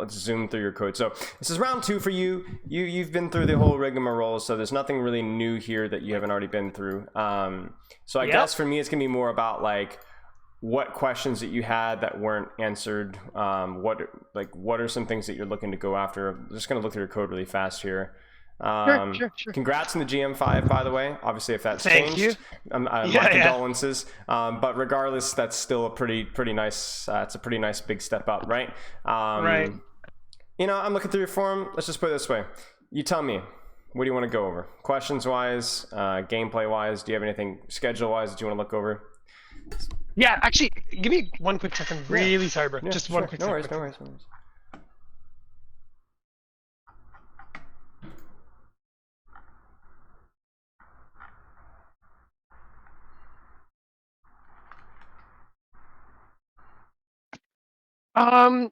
let's zoom through your code. So this is round 2 for you. You've been through the whole rigmarole, so there's nothing really new here that you haven't already been through. So I guess for me, it's gonna be more about like what questions that you had that weren't answered. What are some things that you're looking to go after? I'm just gonna look through your code really fast here. Sure. Congrats on the GM5, by the way. Obviously, if that's Thank changed, you. my condolences. But regardless, that's still a pretty nice. It's a pretty nice big step up, right? Right. You know, I'm looking through your form. Let's just put it this way. You tell me, what do you want to go over? Questions wise, gameplay wise. Do you have anything schedule wise that you want to look over? Yeah, actually, give me one quick second. Really sorry, bro. Just one quick second. No worries.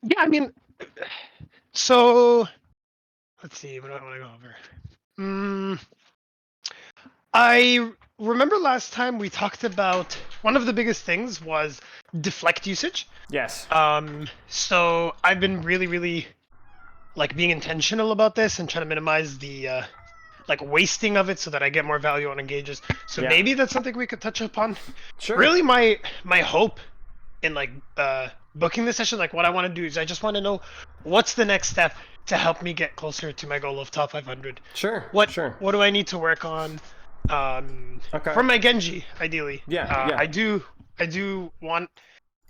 Yeah, I mean, so let's see. What do I want to go over? I remember last time we talked about one of the biggest things was deflect usage. Yes. So I've been really like being intentional about this and trying to minimize the like wasting of it so that I get more value on engages. So maybe that's something we could touch upon. Sure. Really, my hope in like booking this session, like what I want to do is I just want to know what's the next step to help me get closer to my goal of top 500. Sure. What Sure. What do I need to work on? Okay. For my Genji, ideally. Yeah.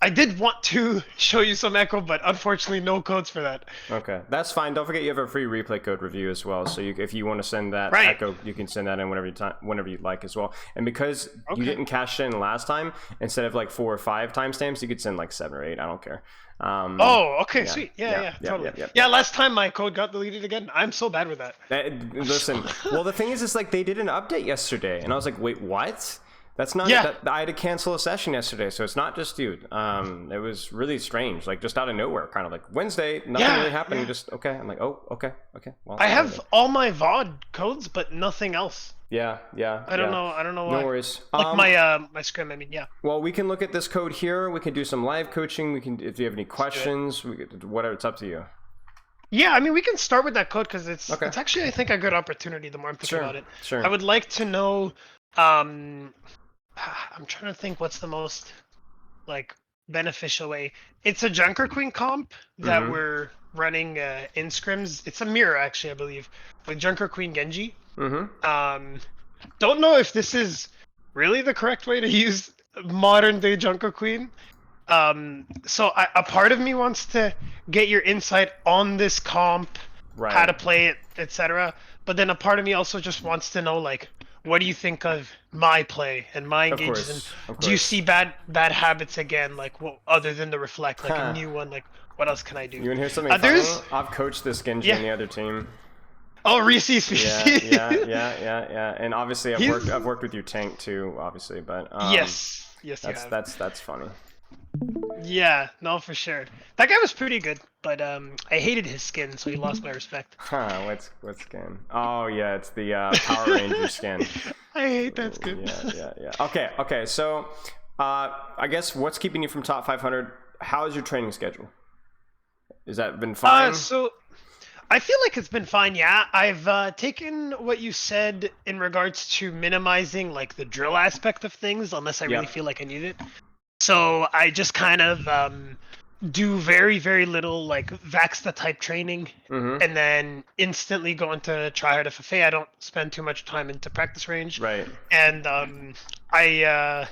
I did want to show you some echo, but unfortunately no codes for that. Okay, that's fine. Don't forget you have a free replay code review as well. So if you want to send that echo, you can send that in whenever you like as well. And because you didn't cash in last time, instead of like 4 or 5 timestamps, you could send like 7 or 8. I don't care. Sweet. Yeah, totally. Yeah, last time my code got deleted again. I'm so bad with that. Listen, well, the thing is like they did an update yesterday, and I was like, wait, what? That's not. Yeah. I had to cancel a session yesterday, so it's not just you. It was really strange, like just out of nowhere, kind of like Wednesday, nothing really happened. Just okay. I'm like, oh, okay. Well, I have all my VOD codes, but nothing else. Yeah. I don't know why. No worries. Like my scrim. I mean, yeah. Well, we can look at this code here. We can do some live coaching. We can, if you have any questions, whatever. It's up to you. Yeah, I mean, we can start with that code because it's actually, I think, a good opportunity. The more I'm thinking about it, Sure. I would like to know. I'm trying to think what's the most like beneficial way. It's a Junker Queen comp that we're running in scrims. It's a mirror actually, I believe, with Junker Queen Genji. Don't know if this is really the correct way to use modern day Junker Queen. So a part of me wants to get your insight on this comp, how to play it, etc. But then a part of me also just wants to know like, what do you think of my play and my engages? And do you see bad habits again? Like, what other than the reflect, like a new one? Like, what else can I do? You want to hear something funny? I've coached this Genji in the other team. Oh, Reese. Yeah. And obviously, I've worked with your tank too, obviously. But yes, that's funny. Yeah, no, for sure. That guy was pretty good, but I hated his skin, so he lost my respect. What skin? Oh yeah, it's the Power Ranger skin. I hate that skin. Yeah. Okay. So, I guess what's keeping you from top 500? How is your training schedule? Has that been fine? So, I feel like it's been fine. Yeah, I've taken what you said in regards to minimizing like the drill aspect of things, unless I really feel like I need it. So I just kind of do very little like Vaxta type training, and then instantly go into tryhard FFA. I don't spend too much time into practice range. Right. And I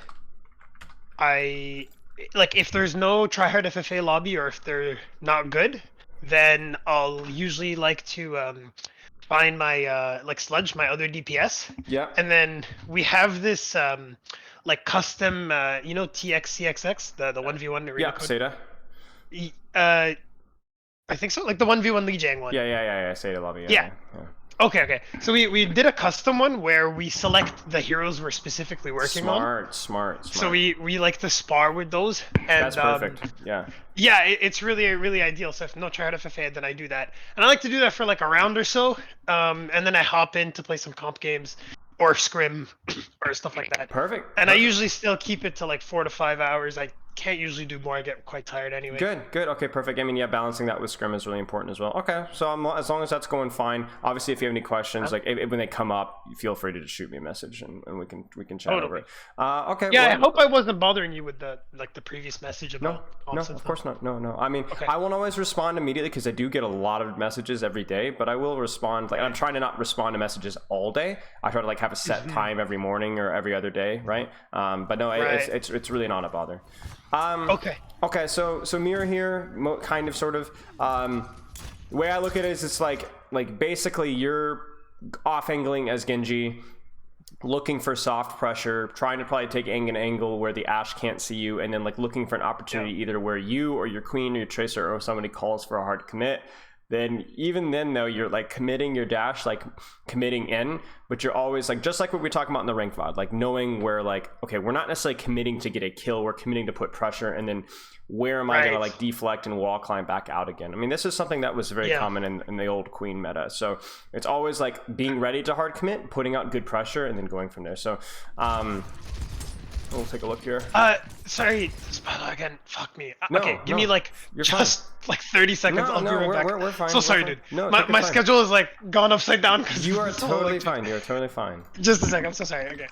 like if there's no tryhard FFA lobby or if they're not good, then I'll usually like to find my like Sludge, my other DPS. Yeah. And then we have this like custom, you know, TXCXX, the 1v1 arena code. Seda. I think so, like the 1v1 Lijiang one. Yeah. Seda lobby. Yeah. Okay. So we did a custom one where we select the heroes we're specifically working on. Smart. So we like to spar with those. And, that's perfect. Yeah. Yeah, it's really ideal. So if no tryhard FFA, then I do that, and I like to do that for like a round or so, and then I hop in to play some comp games or scrim or stuff like that. Perfect. And I usually still keep it to like 4 to 5 hours. I can't usually do more. I get quite tired anyway. Good. Okay, perfect. I mean, yeah, balancing that with scrim is really important as well. Okay, so as long as that's going fine. Obviously, if you have any questions, like when they come up, feel free to just shoot me a message and we can chat over it. Okay. Yeah, well, I hope I wasn't bothering you with the previous message about. No, of course not. No. I mean, I won't always respond immediately because I do get a lot of messages every day, but I will respond. Like I'm trying to not respond to messages all day. I try to like have a set time every morning or every other day, right? But no, it's really not a bother. Okay. So Mirror here, kind of, sort of. The way I look at it is it's like basically you're off angling as Genji, looking for soft pressure, trying to probably take an angle where the Ashe can't see you, and then like looking for an opportunity either where you or your queen or your tracer or somebody calls for a hard commit. Then even then though, you're like committing your dash, like committing in, but you're always like, just like what we talk about in the rank VOD, like knowing where like, okay, we're not necessarily committing to get a kill, we're committing to put pressure, and then where am I gonna like deflect and wall climb back out again? I mean, this is something that was very common in the old queen meta. So it's always like being ready to hard commit, putting out good pressure, and then going from there. So we'll take a look here. Sorry, Spotlight again. Fuck me. Okay, give me like just like 30 seconds. I'll be right back. We're fine. So sorry, dude. No, my schedule is like gone upside down because you are totally fine. You're totally fine. Just a second. I'm so sorry. Okay.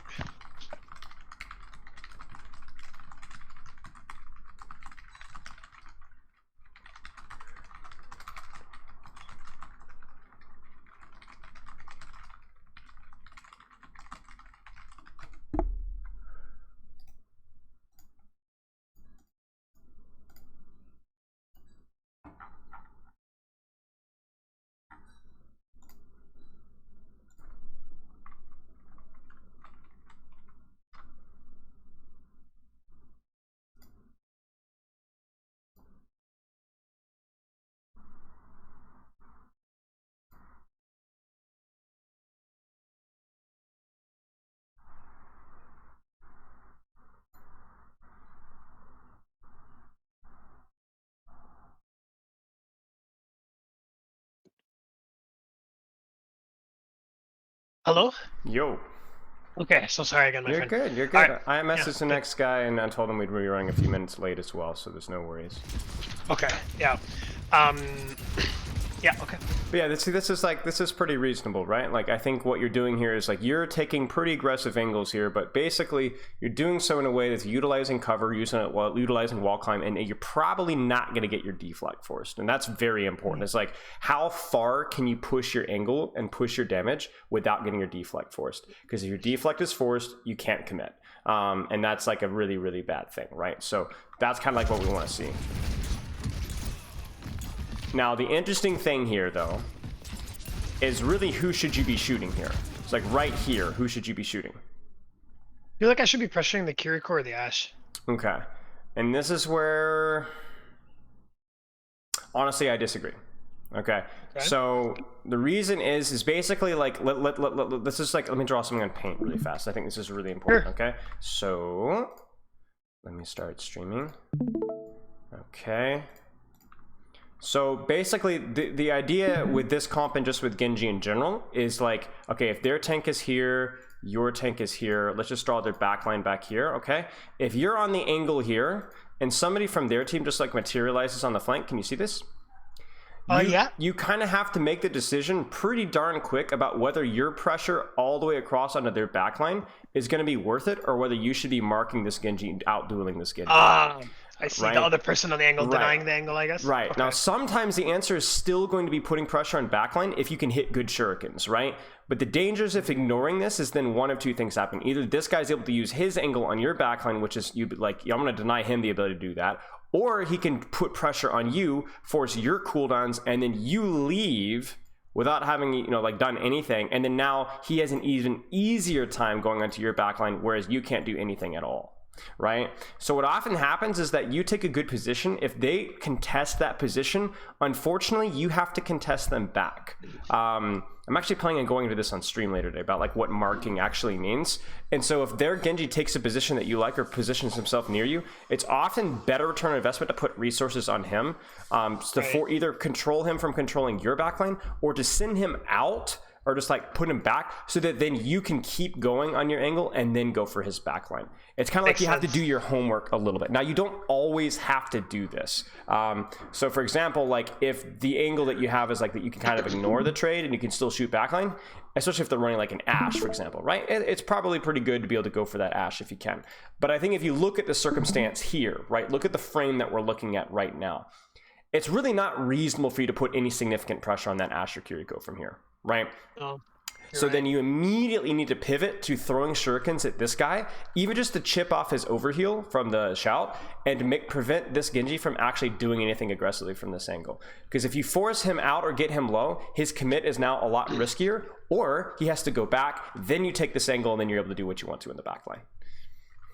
Hello? Yo. Okay, so sorry again, my friend. You're good. Right. I messaged the next guy and I told him we'd be running a few minutes late as well, so there's no worries. Okay, yeah. Yeah, okay. But yeah, this is pretty reasonable, right? Like, I think what you're doing here is like you're taking pretty aggressive angles here, but basically you're doing so in a way that's utilizing cover, utilizing wall climb, and you're probably not going to get your deflect forced, and that's very important. It's like, how far can you push your angle and push your damage without getting your deflect forced? Because if your deflect is forced, you can't commit, and that's like a really, really bad thing, right? So that's kind of like what we want to see. Now, the interesting thing here, though, is really who should you be shooting here? It's like right here, who should you be shooting? I feel like I should be pressuring the Kiriko or the Ashe. Okay. And this is where, honestly, I disagree. Okay. So the reason is basically like, let's just like, let me draw something on paint really fast. I think this is really important. Okay. So let me start streaming. Okay. So basically, the idea with this comp and just with Genji in general is like, okay, if their tank is here, your tank is here, let's just draw their backline back here, okay? If you're on the angle here, and somebody from their team just like materializes on the flank, can you see this? Yeah. You kind of have to make the decision pretty darn quick about whether your pressure all the way across onto their backline is going to be worth it, or whether you should be marking this Genji, out-dueling this Genji. I see, the other person on the angle denying the angle, I guess. Right. Okay. Now, sometimes the answer is still going to be putting pressure on backline if you can hit good shurikens, right? But the dangers of ignoring this is then one of two things happen. Either this guy's able to use his angle on your backline, which is I'm going to deny him the ability to do that, or he can put pressure on you, force your cooldowns, and then you leave without having done anything, and then now he has an even easier time going onto your backline, whereas you can't do anything at all. Right? So what often happens is that you take a good position. If they contest that position, unfortunately, you have to contest them back. I'm actually planning on going into this on stream later today about like what marking actually means. And so if their Genji takes a position that you like or positions himself near you, it's often better return on investment to put resources on him, for either control him from controlling your backline or to send him out or just like put him back so that then you can keep going on your angle and then go for his backline. It's kind of like you have to do your homework a little bit. Now, you don't always have to do this. So for example, like if the angle that you have is like that you can kind of ignore the trade and you can still shoot backline, especially if they're running like an Ashe, for example, right? It's probably pretty good to be able to go for that Ashe if you can. But I think if you look at the circumstance here, right, look at the frame that we're looking at right now, it's really not reasonable for you to put any significant pressure on that Ashe or Kiriko from here, right? Oh, so then you immediately need to pivot to throwing shurikens at this guy, even just to chip off his overheal from the shout and to prevent this Genji from actually doing anything aggressively from this angle. Because if you force him out or get him low, his commit is now a lot riskier, or he has to go back, then you take this angle and then you're able to do what you want to in the backline.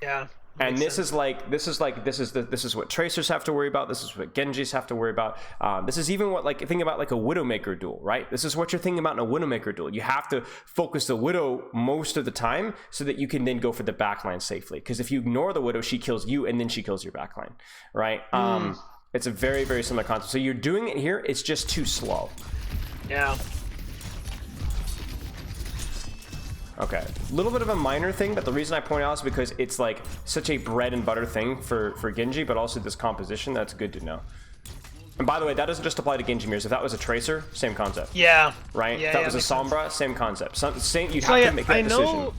Yeah. And this is what Tracers have to worry about. This is what Genjis have to worry about. This is even what, like, think about like a Widowmaker duel, right? This is what you're thinking about in a Widowmaker duel. You have to focus the Widow most of the time so that you can then go for the backline safely. Because if you ignore the Widow, she kills you and then she kills your backline, right? It's a very, very similar concept. So you're doing it here. It's just too slow. Yeah. Okay, a little bit of a minor thing, but the reason I point out is because it's like such a bread and butter thing for Genji, but also this composition, that's good to know. And by the way, that doesn't just apply to Genji mirrors. If that was a Tracer, same concept. Yeah. Right? Yeah, if that was a Sombra, same concept. Same, you have to make that decision.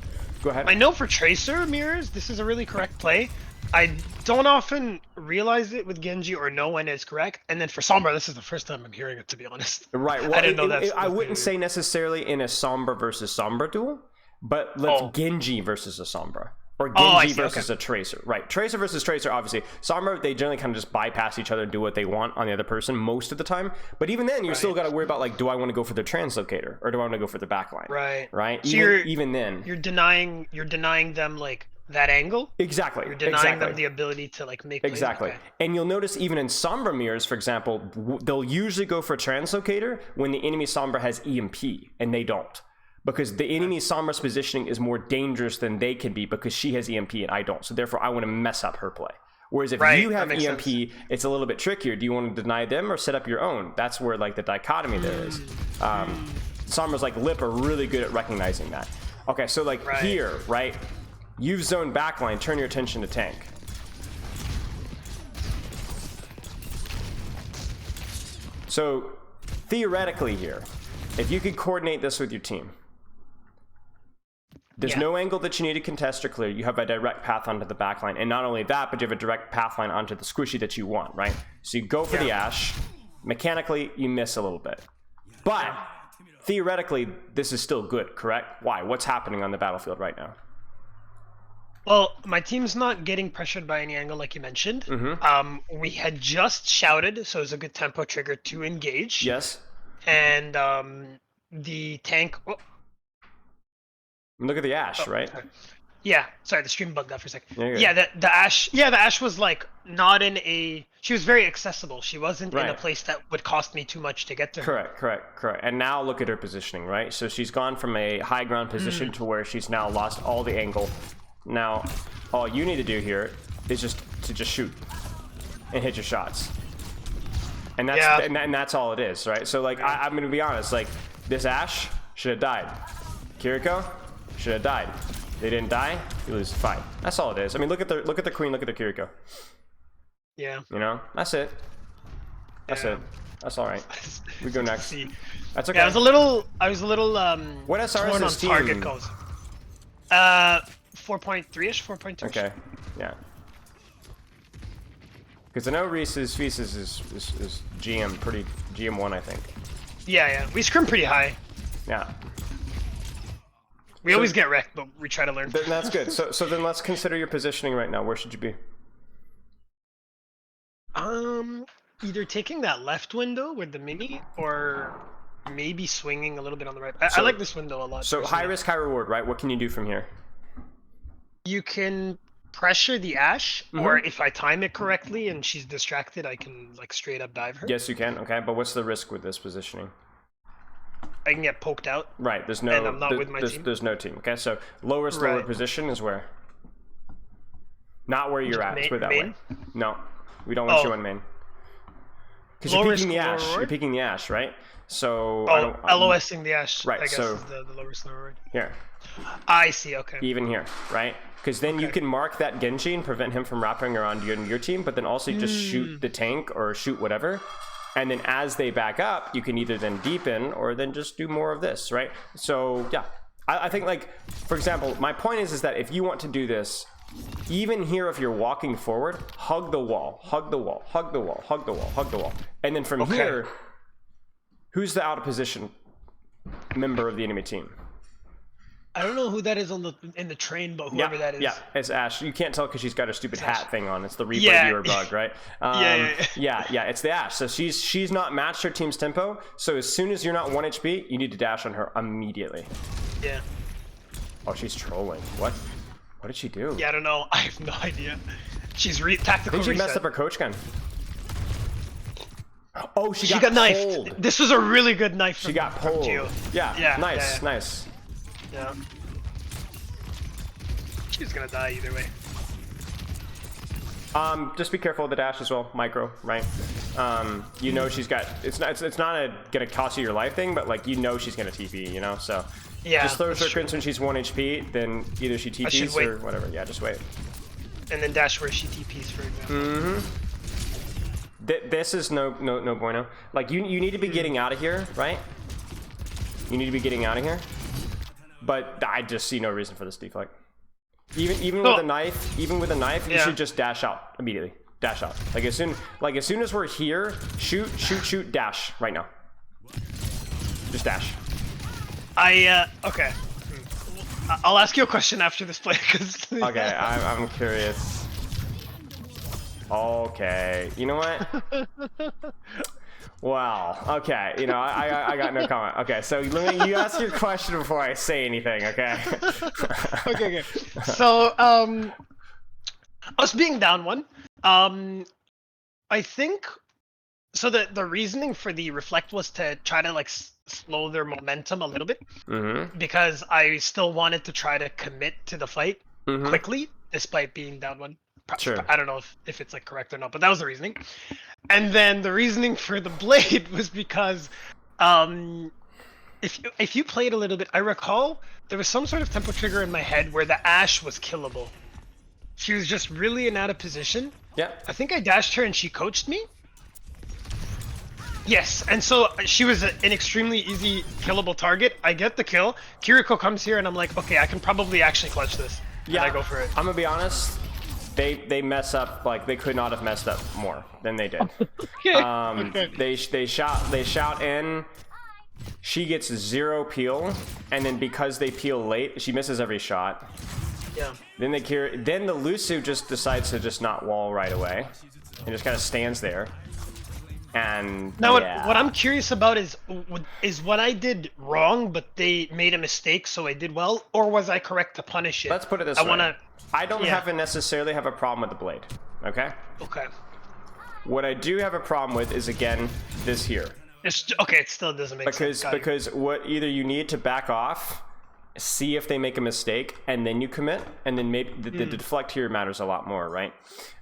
Go ahead. I know for Tracer mirrors, this is a really correct play. I don't often realize it with Genji or know when it's correct. And then for Sombra, this is the first time I'm hearing it, to be honest. Right. Well, I didn't know that. I wouldn't say necessarily in a Sombra versus Sombra duel. But let's Genji versus a Sombra. Or Genji versus a Tracer. Right. Tracer versus Tracer, obviously. Sombra, they generally kind of just bypass each other and do what they want on the other person most of the time. But even then, you still got to worry about, like, do I want to go for the translocator? Or do I want to go for the backline? Right. Right? So even then. You're denying them, like, that angle? Exactly. You're denying them the ability to, like, make plays. Exactly. Okay. And you'll notice even in Sombra mirrors, for example, they'll usually go for translocator when the enemy Sombra has EMP, and they don't. Because the enemy Sombra's positioning is more dangerous than they can be because she has EMP and I don't. So therefore, I want to mess up her play. Whereas if you have EMP, it's a little bit trickier. Do you want to deny them or set up your own? That's where, like, the dichotomy there is. Sombra's like Lip are really good at recognizing that. Okay, so like here, right? You've zoned backline. Turn your attention to tank. So theoretically here, if you could coordinate this with your team, there's no angle that you need to contest or clear. You have a direct path onto the backline. And not only that, but you have a direct path line onto the squishy that you want, right? So you go for the Ashe. Mechanically, you miss a little bit. But theoretically, this is still good, correct? Why? What's happening on the battlefield right now? Well, my team's not getting pressured by any angle, like you mentioned. We had just shouted, so it was a good tempo trigger to engage. Yes. And the tank... Oh. Look at the Ashe, right? Sorry. Yeah, sorry, the stream bugged out for a second. Yeah, the Ashe. Yeah, the Ashe was like not in a. She was very accessible. She wasn't in a place that would cost me too much to get to her. Correct. And now look at her positioning, right? So she's gone from a high ground position to where she's now lost all the angle. Now, all you need to do here is just shoot and hit your shots, and that's and that's all it is, right? So like I'm gonna be honest, like this Ashe should have died. Kiriko should have died. They didn't die. You lose. Fine. That's all it is. I mean, look at the queen. Look at the Kiriko. Yeah. You know, that's it. That's it. That's all right. We go next. That's okay. Yeah, I was a little what SR is this team? Target goes. 4.3ish, 4.2. Okay. Yeah. Because I know Reese's Feces is GM pretty GM1, I think. Yeah. We scrim pretty high. Yeah. We always get wrecked, but we try to learn. That's good. So then let's consider your positioning right now. Where should you be? Either taking that left window with the mini, or maybe swinging a little bit on the right. I like this window a lot. So high risk, high reward, right? What can you do from here? You can pressure the Ashe, or if I time it correctly and she's distracted, I can like straight up dive her. Yes, you can. Okay, but what's the risk with this positioning? I can get poked out. Right. There's no. And I'm not with my team. There's no team. Okay, so lowest lower position is where? Not where you're at. It's where that way. No, we don't want you on main. Because you're peeking the Ash. You're peeking the Ash, right? So LOSing the Ash. Right. I guess so is the low risk low reward. Here. I see. Okay. Even here, right? Because then you can mark that Genji and prevent him from wrapping around your team, but then also just shoot the tank or shoot whatever. And then as they back up, you can either then deepen or then just do more of this, right? So yeah, I think like, for example, my point is that if you want to do this, even here, if you're walking forward, hug the wall, hug the wall, hug the wall, hug the wall, hug the wall. And then from here, who's the out of position member of the enemy team? I don't know who that is in the train, but whoever that is. Yeah, it's Ash. You can't tell because she's got her stupid hat thing on. It's the replay viewer bug, right? Yeah, it's the Ash. So she's not matched her team's tempo. So as soon as you're not 1 HP, you need to dash on her immediately. Yeah. Oh, she's trolling. What? What did she do? Yeah, I don't know. I have no idea. She's tactical I think she messed up her coach gun. Oh, she got knifed. This was a really good knife. She got pulled. Yeah, nice. Yeah. She's gonna die either way. Just be careful of the dash as well, micro, right? You know she's got. It's not gonna cost you your life thing, but like you know she's gonna TP, you know. So yeah, just throw her circuits when she's 1 HP. Then either she TPs or whatever. Yeah, just wait. And then dash where she TPs, for example. This is no bueno. Like you need to be getting out of here, right? You need to be getting out of here. But I just see no reason for this deflect. Even with a knife, you should just dash out immediately. Dash out. Like as soon as we're here, shoot, dash right now. Just dash. Okay. I'll ask you a question after this play because. Okay, I'm curious. Okay, you know what? Wow. Okay. You know, I got no comment. Okay. So you ask your question before I say anything. Okay. Okay. So us being down 1, I think. So the reasoning for the reflect was to try to like slow their momentum a little bit, because I still wanted to try to commit to the fight quickly, despite being down 1. Sure. I don't know if it's like correct or not, but that was the reasoning. And then the reasoning for the blade was because if you played a little bit, I recall there was some sort of tempo trigger in my head where the Ash was killable. She was just really out of position. Yeah. I think I dashed her and she coached me. Yes, and so she was an extremely easy killable target. I get the kill. Kiriko comes here and I'm like, okay, I can probably actually clutch this. Yeah. And I go for it. I'm gonna be honest. They mess up, like they could not have messed up more than they did. They shout in, she gets 0 peel, and then because they peel late, she misses every shot. Yeah. Then the Lusu just decides to just not wall right away, and just kind of stands there. And now what I'm curious about is what I did wrong, but they made a mistake, so I did well, or was I correct to punish it? Let's put it this way. I don't necessarily have a problem with the blade, okay? Okay. What I do have a problem with is, again, this here. It still doesn't make sense. Because what either you need to back off, see if they make a mistake, and then you commit, and then maybe the deflect here matters a lot more, right?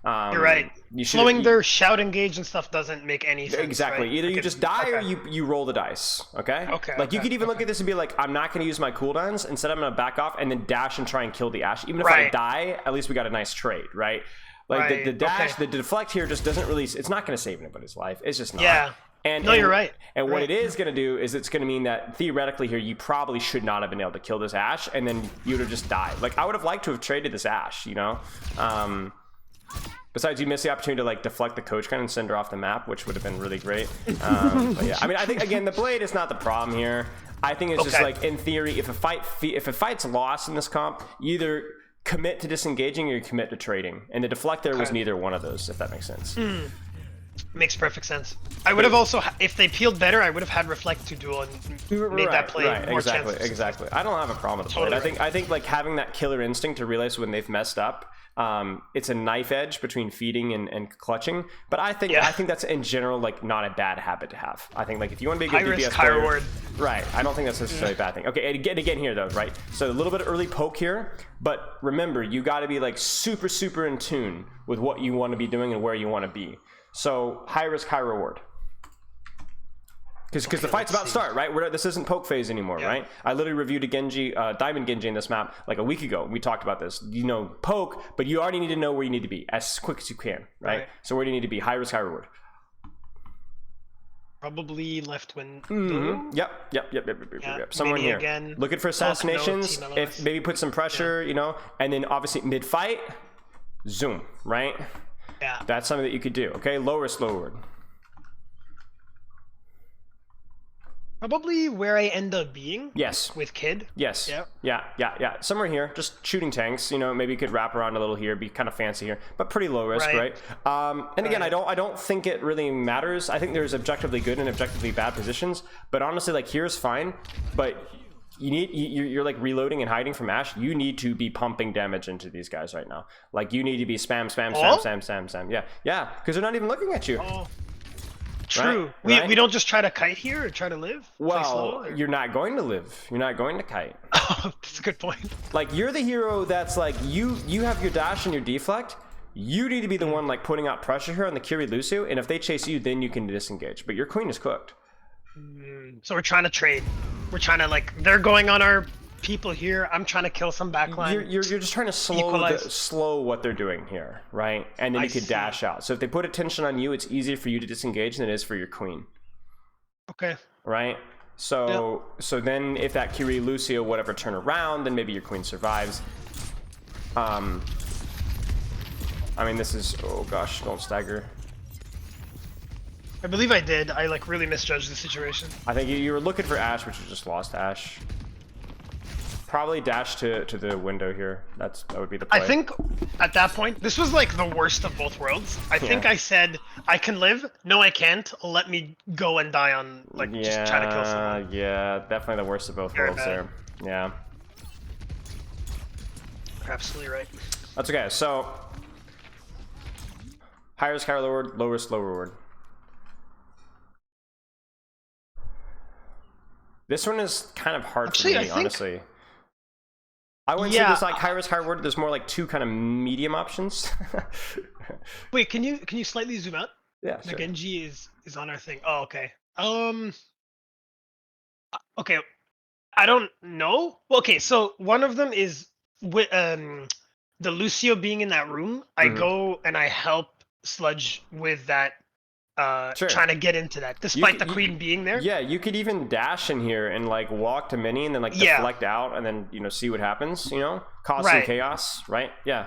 You're right. Slowing their shout engage and stuff doesn't make any sense. Exactly. Right? Either you just die or you roll the dice, okay? Like you could even look at this and be like, I'm not going to use my cooldowns. Instead, I'm going to back off and then dash and try and kill the Ash. Even if I die, at least we got a nice trade, right? Like the dash, the deflect here just doesn't really, it's not going to save anybody's life. It's just not. Yeah. You're right. And what it is going to do is it's going to mean that theoretically here, you probably should not have been able to kill this Ash, and then you would have just died. Like, I would have liked to have traded this Ash, you know? Besides, you missed the opportunity to, like, deflect the coach gun and send her off the map, which would have been really great. But yeah, I mean, I think, again, the blade is not the problem here. I think it's just, like, in theory, if a fight's lost in this comp, you either commit to disengaging or you commit to trading. And the deflect there was neither one of those, if that makes sense. Makes perfect sense. I would have also, if they peeled better, I would have had reflect to duel and made that play more chances. Exactly. I don't have a problem with the blade. I think like having that killer instinct to realize when they've messed up, it's a knife edge between feeding and clutching. But I think that's in general like not a bad habit to have. I think like if you want to be a good DPS player, reward. Right. I don't think that's necessarily a bad thing. Okay, and again here though, right? So a little bit of early poke here, but remember you got to be like super in tune with what you want to be doing and where you want to be. So high risk, high reward. Because the fight's about to start, right? This isn't poke phase anymore, right? I literally reviewed a Genji, Diamond Genji in this map like a week ago. We talked about this. You know, poke, but you already need to know where you need to be as quick as you can, right? So where do you need to be? High risk, high reward. Probably left window. Yep. Somewhere here. Again. Looking for assassinations. If maybe put some pressure, you know, and then obviously mid fight, zoom, right? Yeah. That's something that you could do. Okay, low risk, low reward. Probably where I end up being. Yes. With Kid. Yes. Yeah. Somewhere here, just shooting tanks. You know, maybe you could wrap around a little here, be kind of fancy here, but pretty low risk, right? And again, I don't think it really matters. I think there's objectively good and objectively bad positions, but honestly, like here's fine, but you're like reloading and hiding from Ashe. You need to be pumping damage into these guys right now. Like you need to be spam. Yeah, because they're not even looking at you. True. Right? We don't just try to kite here or try to live? Well, you're not going to live. You're not going to kite. Oh, that's a good point. Like, you're the hero that's like, you have your dash and your deflect. You need to be the one, like, putting out pressure here on the Kiri Lucio, and if they chase you, then you can disengage. But your queen is cooked. So we're trying to trade. We're trying to, like, they're going on our people here. I'm trying to kill some backline. You're just trying to slow what they're doing here, right? And then you can dash out. So if they put attention on you, it's easier for you to disengage than it is for your queen. Okay. Right? So then if that Kiri Lucio whatever turn around, then maybe your queen survives. I mean, this is, oh gosh, don't stagger. I believe I did. I like really misjudged the situation. I think you were looking for Ashe, which you just lost Ashe. Probably dash to the window here. That would be the play. I think at that point, this was like the worst of both worlds. I think I said, I can live. No, I can't. Let me go and die on, like, just try to kill someone. Yeah, definitely the worst of both worlds there. Yeah. You're absolutely right. That's okay. So, high risk, high reward, low risk, low reward. This one is kind of hard for me, honestly. I wouldn't say there's like high risk, high reward. There's more like two kind of medium options. Wait, can you slightly zoom out? Yeah, the Genji is on our thing. Oh, okay. Okay. I don't know. Well, okay, so one of them is with the Lucio being in that room. I go and I help Sludge with that. Trying to get into that, despite the queen being there. Yeah, you could even dash in here and like walk to mini and then like deflect out and then see what happens. Cause some chaos, right? Yeah.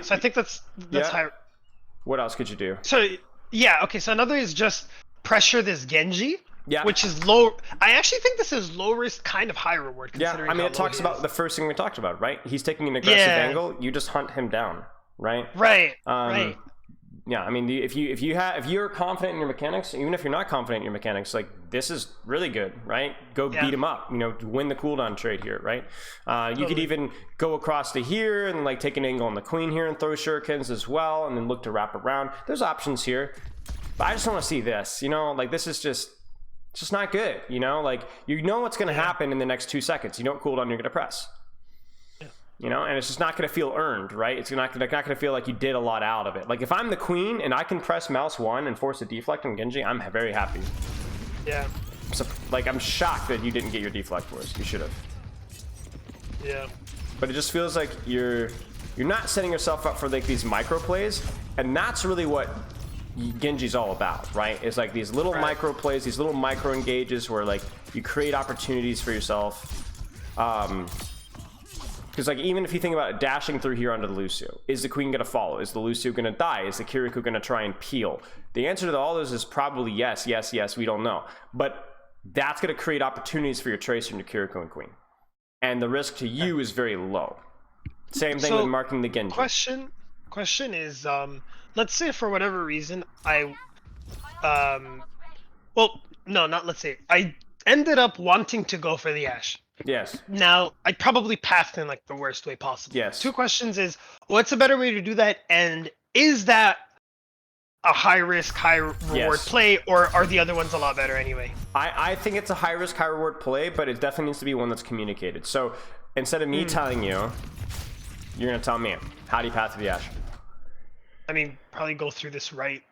So I think that's high. What else could you do? So okay. So another is just pressure this Genji. Yeah. Which is low. I actually think this is low risk, kind of high reward. Yeah. I mean, it talks about the first thing we talked about, right? He's taking an aggressive angle. You just hunt him down, right? Right. Right. Yeah, I mean, if you're confident in your mechanics, even if you're not confident in your mechanics, like this is really good, right? Go beat him up, win the cooldown trade here, right? You could even go across to here and like take an angle on the queen here and throw shurikens as well, and then look to wrap around. There's options here, but I just want to see this, like this is just not good, like what's going to happen in the next 2 seconds. You know what cooldown you're going to press. And it's just not going to feel earned, right? It's not going to feel like you did a lot out of it. Like if I'm the queen and I can press mouse 1 and force a deflect on Genji, I'm very happy. Yeah. So, like I'm shocked that you didn't get your deflect for us. You should have. Yeah. But it just feels like you're not setting yourself up for like these micro plays, and that's really what Genji's all about, right? It's like these little micro plays, these little micro engages where like you create opportunities for yourself. Because like even if you think about it, dashing through here onto the Lucio, is the queen going to follow? Is the Lucio going to die? Is the Kirikou going to try and peel? The answer to all those is probably yes, we don't know. But that's going to create opportunities for your Tracer and your Kirikou and queen. And the risk to you is very low. Same thing with marking the Genji. Question is, let's say for whatever reason, I ended up wanting to go for the Ashe. Yes. Now, I probably pathed in like the worst way possible. Yes. 2 questions is, what's a better way to do that? And is that a high risk, high reward play, or are the other ones a lot better anyway? I think it's a high risk, high reward play, but it definitely needs to be one that's communicated. So instead of me telling you, you're going to tell me, how do you path to the Ashe? I mean, probably go through this right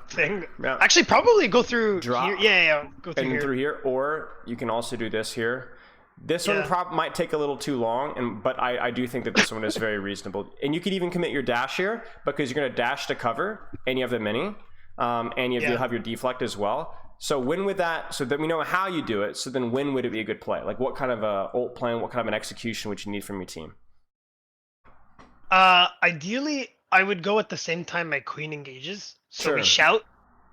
thing. Yeah. Actually, probably go through Drop. here. Yeah, go through and here. through here, or you can also do this here. This one might take a little too long, but I do think that this one is very reasonable. And you could even commit your dash here, because you're going to dash to cover, and you have the mini, and you'll have your deflect as well. So when would that, so that we know how you do it, so then when would it be a good play? Like what kind of a ult plan, what kind of an execution would you need from your team? Ideally, I would go at the same time my queen engages. So we shout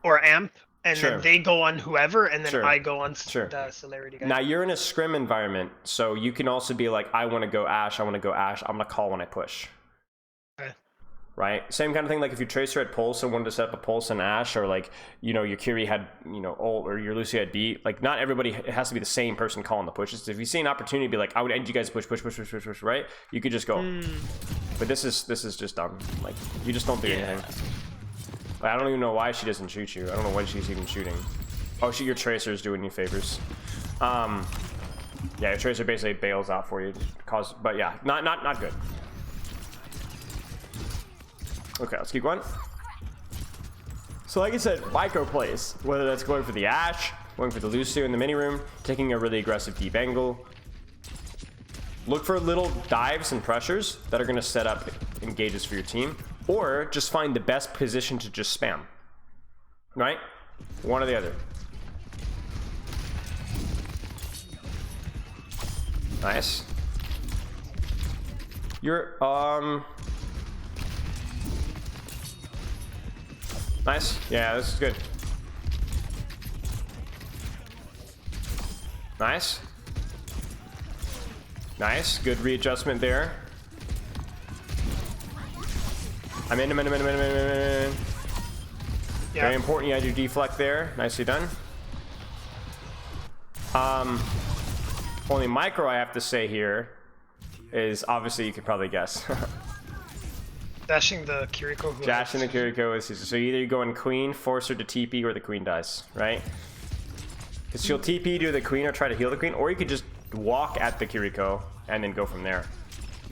or amp, and then they go on whoever, and then I go on the celerity guy. Now you're in a scrim environment, so you can also be like, I want to go Ashe, I want to go Ashe, I'm going to call when I push. Okay. Right? Same kind of thing, like if your Tracer had Pulse and wanted to set up a Pulse and Ashe, or like, your Curie had, ult, or your Lucy had beat, like not everybody, it has to be the same person calling the pushes. If you see an opportunity to be like, I would end you guys push, right? You could just go. But this is just dumb. Like, you just don't do anything. I don't even know why she doesn't shoot you. I don't know why she's even shooting. Oh, your Tracer is doing you favors. Yeah, your Tracer basically bails out for you. But yeah, not good. Okay, let's keep going. So like I said, micro plays. Whether that's going for the Ashe, going for the Lucio in the mini room, taking a really aggressive deep angle. Look for little dives and pressures that are going to set up engages for your team. Or just find the best position to just spam. Right? One or the other. Nice. You're, nice. Yeah, this is good. Nice. Nice. Good readjustment there. I'm in. Yeah. Very important. You had your deflect there. Nicely done. Only micro I have to say here is obviously you could probably guess. Dashing the Kiriko. Dashing the Kiriko is so either you go in queen, force her to TP, or the queen dies, right? Because she'll TP to the queen or try to heal the queen, or you could just walk at the Kiriko and then go from there.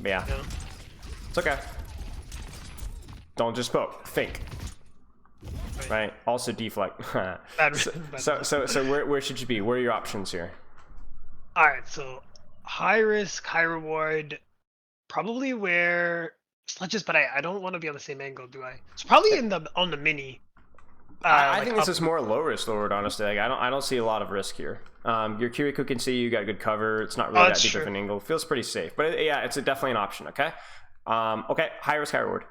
But yeah. It's okay. Don't just poke. Think. Right. Also deflect. so where should you be? Where are your options here? All right. So high risk, high reward. Probably where sludges, but I don't want to be on the same angle, do I? It's probably on the mini. I think this is more low risk, Lord. Honestly, like, I don't see a lot of risk here. Your Kiriko can see you got good cover. It's not really that deep of an angle. Feels pretty safe, but yeah, it's definitely an option. Okay. Okay. High risk, high reward.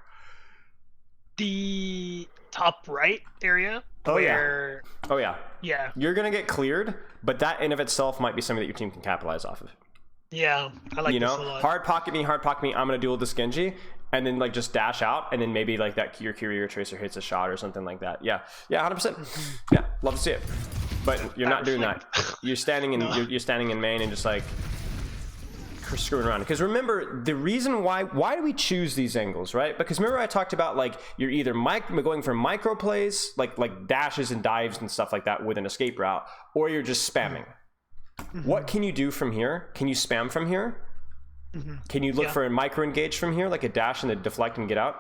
The top right area. Oh yeah. Yeah. You're gonna get cleared, but that in of itself might be something that your team can capitalize off of. Yeah, I like this a lot. Hard pocket me. I'm gonna duel this Genji, and then like just dash out, and then maybe like that your Curie Tracer hits a shot or something like that. Yeah, 100%. Yeah, love to see it. But you're not doing that. You're standing in you're standing in main and just like screwing around. Because remember, the reason why do we choose these angles, right? Because remember I talked about like you're either going for micro plays, like dashes and dives and stuff like that with an escape route, or you're just spamming. What can you do from here? Can you spam from here? Can you look for a micro engage from here, like a dash and a deflect and get out?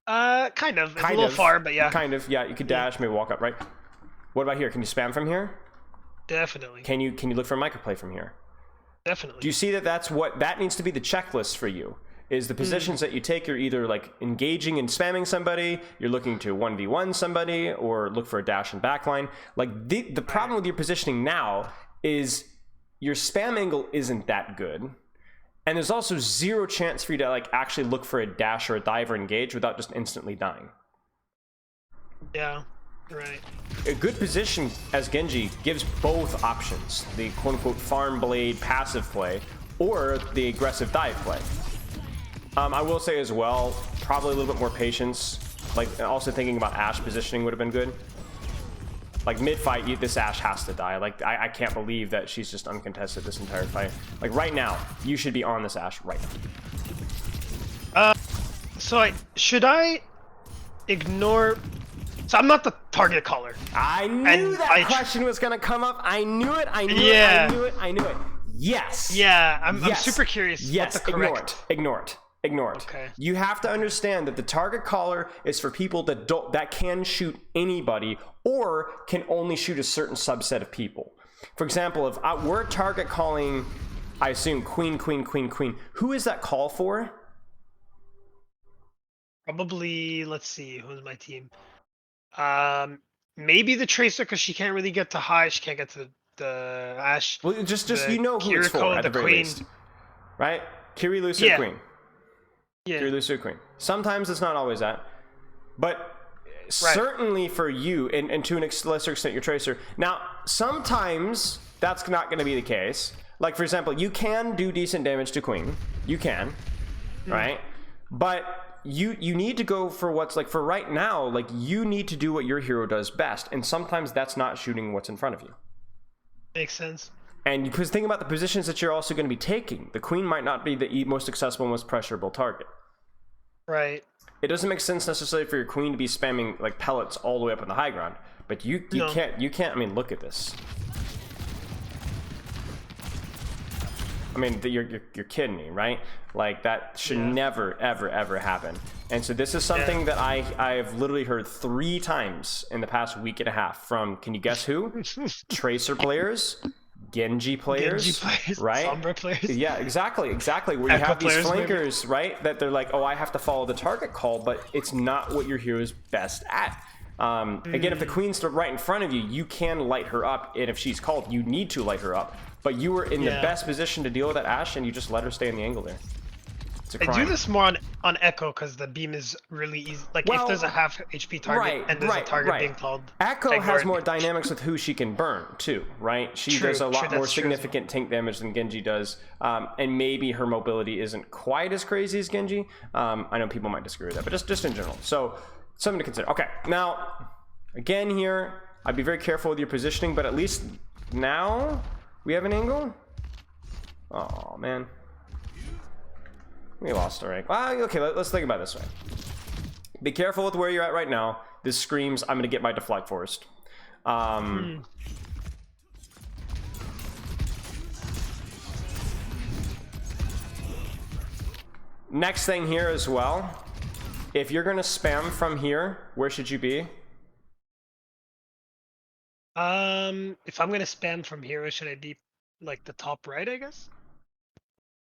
Kind of. It's a little far, but yeah. Kind of, yeah. You could dash, maybe walk up, right? What about here? Can you spam from here? Definitely. Can you look for a micro play from here? Definitely. Do you see that needs to be the checklist for you? Is the positions that you take, you're either like engaging and spamming somebody, you're looking to 1v1 somebody, or look for a dash and backline. Like the problem with your positioning now is your spam angle isn't that good. And there's also zero chance for you to like actually look for a dash or a dive or engage without just instantly dying. Yeah, right. A good position as Genji gives both options, the quote-unquote farm blade passive play or the aggressive dive play. I will say as well, probably a little bit more patience. Like also thinking about Ashe positioning would have been good. Like mid-fight, this Ashe has to die. Like I can't believe that she's just uncontested this entire fight. Like right now, you should be on this Ashe right now. So should I ignore? So I'm not the target caller. I knew that question was gonna come up. I knew it. I knew it. I knew it. Yes. Yeah, I'm super curious. Yes. What the correct... Ignore it. Ignore it. Okay. You have to understand that the target caller is for people that can shoot anybody or can only shoot a certain subset of people. For example, if we're target calling, I assume queen, who is that call for? Probably, let's see, who's my team? Maybe the Tracer, because she can't really get to high. She can't get to the Ash. Well, just you know who it's for at the very least, right? Kiri, Lucio, Queen. Yeah. Kiri, Lucio, Queen. Sometimes it's not always that, but certainly for you, and to an lesser extent, your Tracer. Now, sometimes that's not going to be the case. Like, for example, you can do decent damage to Queen. You can, right? But you need to go for what's, like, for right now, like, you need to do what your hero does best, and sometimes that's not shooting what's in front of you. Makes sense. And because think about the positions that you're also going to be taking. The Queen might not be the most accessible, most pressurable target. Right. It doesn't make sense necessarily for your Queen to be spamming like pellets all the way up on the high ground, but you can't. I mean, look at this. I mean, you're kidding me, right? Like, that should never, ever happen. And so this is something that I have literally heard 3 times in the past week and a half from, can you guess who? Tracer players, Genji players, right? Sombra players. Yeah, exactly. Where you have these flankers, maybe. Right? That they're like, oh, I have to follow the target call, but it's not what your hero is best at. Again, if the Queen's right in front of you, you can light her up, and if she's called, you need to light her up. But you were in the best position to deal with that Ashe, and you just let her stay in the angle there. It's a crime. I do this more on Echo because the beam is really easy. Like, if there's a half HP target and there's a target being called, Echo has more dynamics with who she can burn too, right? She does a lot more significant tank damage than Genji does, and maybe her mobility isn't quite as crazy as Genji. I know people might disagree with that, but just in general. So something to consider. Okay, now again here, I'd be very careful with your positioning, but at least now we have an angle. Oh man. We lost already. Well, okay, let's think about it this way. Be careful with where you're at right now. This screams, I'm going to get my deflect first. Next thing here as well. If you're going to spam from here, where should you be? If I'm going to spam from here, where should I be? Like the top right, I guess?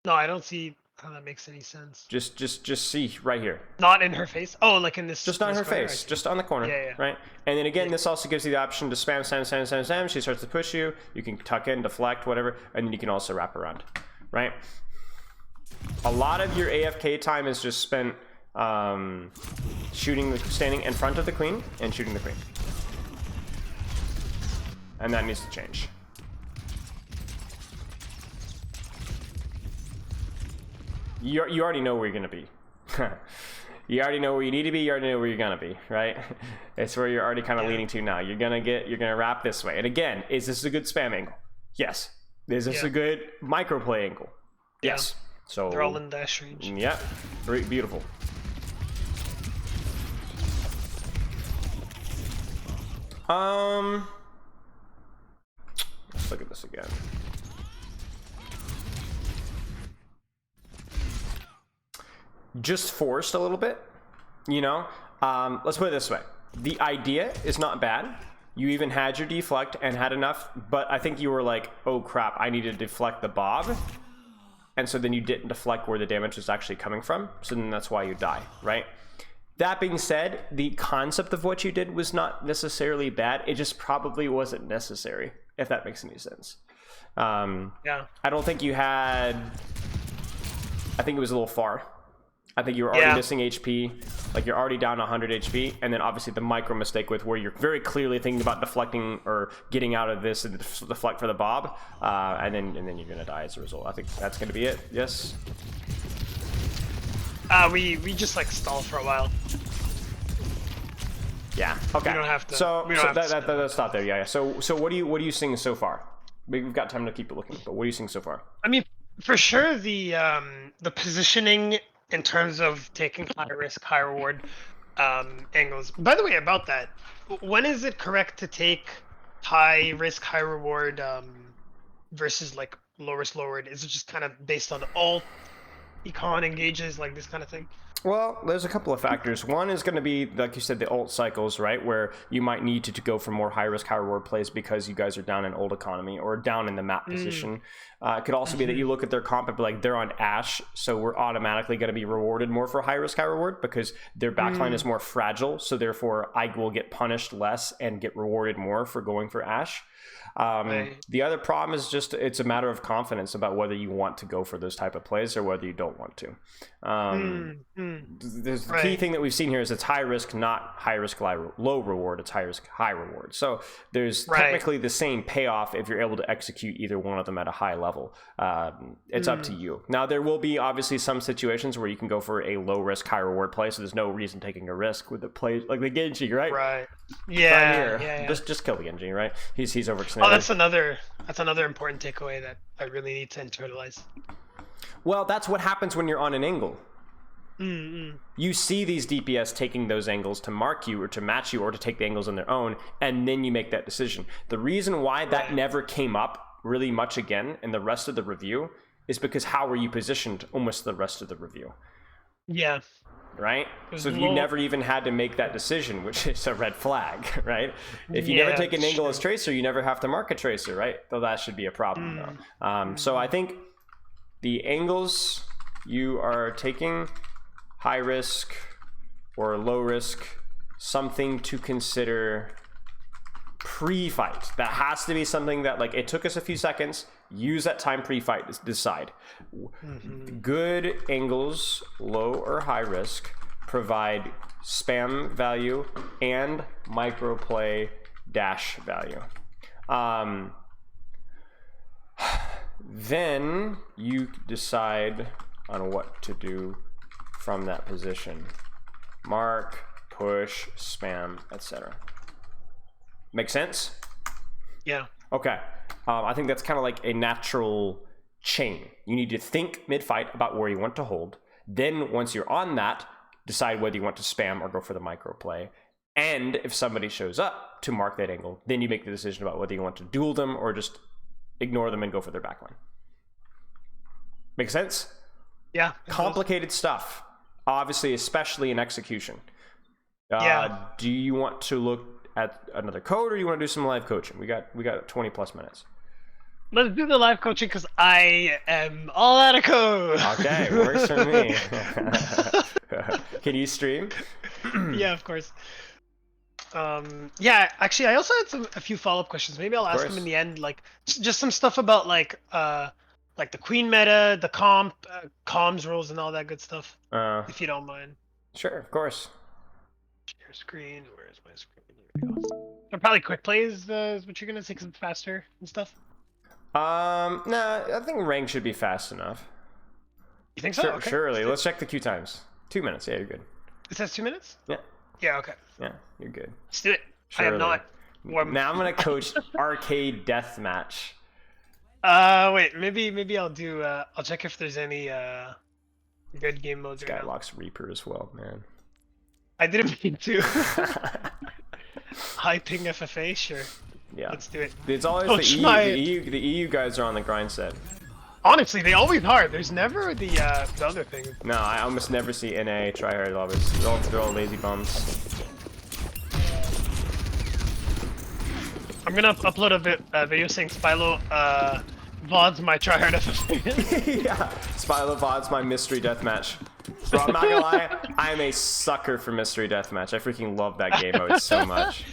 No, I don't see how that makes any sense. Just see right here. Not in her face. Oh, like in this. Just not in her face. Just on the corner. Yeah. Right. And then again, this also gives you the option to spam. She starts to push you. You can tuck in, deflect, whatever, and then you can also wrap around. Right. A lot of your AFK time is just spent standing in front of the Queen and shooting the Queen. And that needs to change. You already know where you're gonna be. You already know where you need to be. You already know where you're gonna be, right? It's where you're already kind of leaning to now. You're gonna wrap this way. And again, is this a good spam angle? Yes. Is this a good micro play angle? Yes. So they're all in dash range. Yeah. Very beautiful. Let's look at this again. Just forced a little bit, you know. Let's put it this way: the idea is not bad. You even had your deflect and had enough, but I think you were like, oh crap, I need to deflect the bob, and so then you didn't deflect where the damage was actually coming from, so then that's why you die, right? That being said, the concept of what you did was not necessarily bad. It just probably wasn't necessary, if that makes any sense. I don't think you had, I think it was a little far. I think you were already missing HP, like you're already down 100 HP, and then obviously the micro mistake with where you're very clearly thinking about deflecting or getting out of this and deflect for the bob, and then you're gonna die as a result. I think that's gonna be it. Yes. We just like stall for a while. Yeah. Okay. We don't have to. So let's stop there. Yeah. So what are you seeing so far? We've got time to keep looking, but what are you seeing so far? I mean, for sure the positioning in terms of taking high risk, high reward angles. By the way, about that, when is it correct to take high risk, high reward versus like low risk, low reward? Is it just kind of based on all econ engages, like this kind of thing? Well, there's a couple of factors. One is going to be, like you said, the ult cycles, right? Where you might need to go for more high risk, high reward plays because you guys are down in ult economy or down in the map position. It could also be that you look at their comp and be like, they're on Ashe, so we're automatically going to be rewarded more for high risk, high reward because their backline is more fragile. So therefore, I will get punished less and get rewarded more for going for Ashe. The other problem is just it's a matter of confidence about whether you want to go for those type of plays or whether you don't want to. The key thing that we've seen here is it's high risk, not high risk, low reward. It's high risk, high reward. So there's technically the same payoff if you're able to execute either one of them at a high level. It's up to you. Now there will be obviously some situations where you can go for a low risk, high reward play. So there's no reason taking a risk with the play like the Genji, right? Right. Yeah. Yeah. Just kill the Genji, right? He's overextended. Oh, that's another important takeaway that I really need to internalize. Well, that's what happens when you're on an angle. You see these DPS taking those angles to mark you or to match you or to take the angles on their own, and then you make that decision. The reason why that never came up really much again in the rest of the review is because how were you positioned almost the rest of the review? Yeah. Right? So you never even had to make that decision, which is a red flag, right? If you never take an angle as tracer, you never have to mark a tracer, right? Though that should be a problem, though. So I think the angles you are taking, high risk or low risk, something to consider pre-fight. That has to be something that, like, it took us a few seconds. Use that time pre-fight to decide. Good angles, low or high risk, provide spam value and microplay dash value. Then you decide on what to do from that position. Mark, push, spam, etc. Make sense? Yeah. Okay. I think that's kind of like a natural chain. You need to think mid-fight about where you want to hold. Then once you're on that, decide whether you want to spam or go for the micro play. And if somebody shows up to mark that angle, then you make the decision about whether you want to duel them or just ignore them and go for their backline. Make sense? Yeah. Complicated stuff. Obviously, especially in execution. Do you want to look at another code or do you want to do some live coaching? We got 20 plus minutes. Let's do the live coaching because I am all out of code. Okay, works for me. Can you stream? Yeah, of course. Yeah, actually, I also had a few follow-up questions. Maybe I'll ask them in the end. Like, just some stuff about like the queen meta, the comms rules, and all that good stuff. If you don't mind. Sure, of course. Share screen. Where is my screen? Here we go. They're probably quick plays. Is what you're gonna say because it's faster and stuff. Nah, I think rank should be fast enough. You think so? Sure, okay. Surely. Let's check the queue times. 2 minutes. Yeah, you're good. It says 2 minutes? Yeah. Yeah, okay. Yeah, you're good. Let's do it. Surely. I am not. Now I'm gonna coach arcade deathmatch. Wait, maybe I'll do. I'll check if there's any good game modes. This guy locks Reaper as well, man. I didn't mean to. High ping FFA, sure. Yeah. Let's do it. It's always the EU guys are on the grind set. Honestly, they always are. There's never the other thing. No, I almost never see NA tryhard lobbies. They're all lazy bums. I'm gonna upload a video saying Spylo VODs my tryhard FFA. Yeah, Spylo VODs my mystery deathmatch. Bro, I'm not gonna lie, I'm a sucker for mystery deathmatch. I freaking love that game mode so much.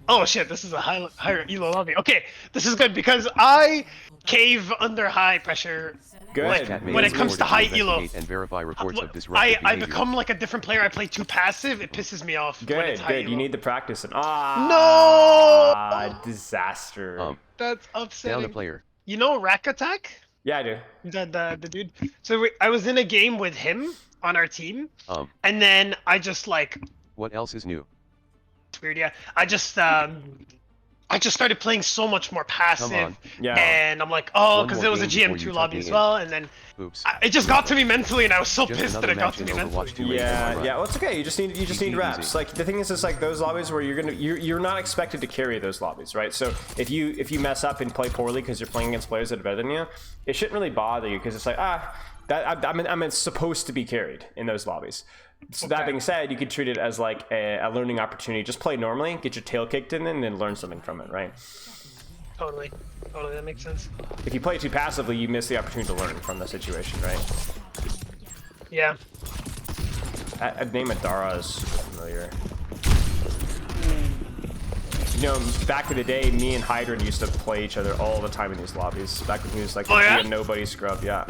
Oh shit, this is a higher elo lobby. Okay, this is good because I cave under high pressure. Good. Like, when it comes to high elo, and verify reports of I become like a different player. I play too passive. It pisses me off. Good, when it's high good. elo. You need the practice. No! Disaster. That's upsetting. Down a player. You know Rack Attack? Yeah, I do. The dude. So I was in a game with him on our team, and then I just like. What else is new? It's weird, yeah. I just started playing so much more passive, Yeah. and I'm like, oh, because there was a GM2 lobby as well, and then it just got to me mentally, and I was so pissed that it got to me mentally. Yeah, well, it's okay. You just need reps. Like the thing is, it's like those lobbies where you're not expected to carry those lobbies, right? So if you mess up and play poorly because you're playing against players that are better than you, it shouldn't really bother you because it's like I mean, it's supposed to be carried in those lobbies. So that being said, you could treat it as like a learning opportunity. Just play normally, get your tail kicked in, and then learn something from it, right? Totally, that makes sense. If you play too passively, you miss the opportunity to learn from the situation, right? Yeah. Name Adara is super familiar. You know, back in the day, me and Hydran used to play each other all the time in these lobbies. Back when he was like a nobody scrub, yeah.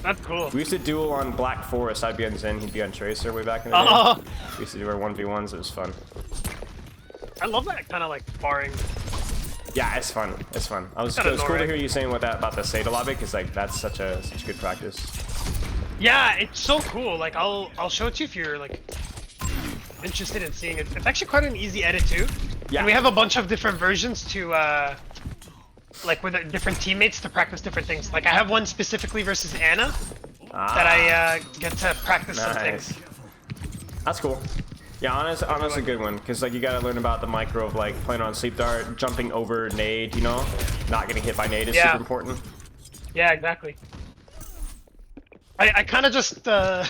That's cool. We used to duel on Black Forest. I'd be on Zen, he'd be on Tracer way back in the day. We used to do our 1v1s, it was fun. I love that kind of like sparring. Yeah, it's fun. It's fun. It was cool to hear you saying about the Seda lobby, because like that's such good practice. Yeah, it's so cool. Like I'll show it to you if you're like interested in seeing it. It's actually quite an easy edit too. Yeah. And we have a bunch of different versions to like with different teammates to practice different things. Like I have one specifically versus Anna that I get to practice some things. That's cool. Yeah, Anna's a good one, because like you gotta learn about the micro of like playing on sleep dart, jumping over nade, you know? Not getting hit by nade is super important. Yeah, exactly. I kind of just I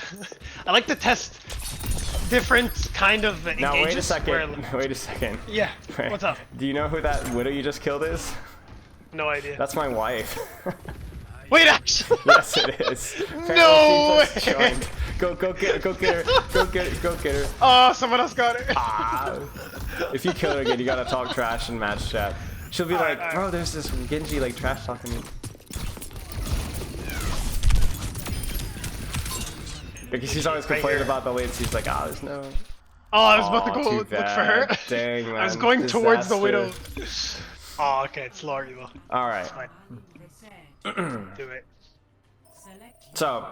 like to test different kind of engagements. Now wait a second. Wait a second. Yeah. What's up? Do you know who that widow you just killed is? No idea. That's my wife. Wait, actually. Yes, it is. No way. Go get her. Go get her. Oh, someone else got her. If you kill her again, you gotta talk trash in match chat. She'll be like, bro, there's this Genji like trash talking me. Because she's always complaining about the latency. She's like, there's no. Oh, I was about to go look for her. Dang, man. I was going towards the widow. Oh, okay, it's Lori though. All right. Do it. So,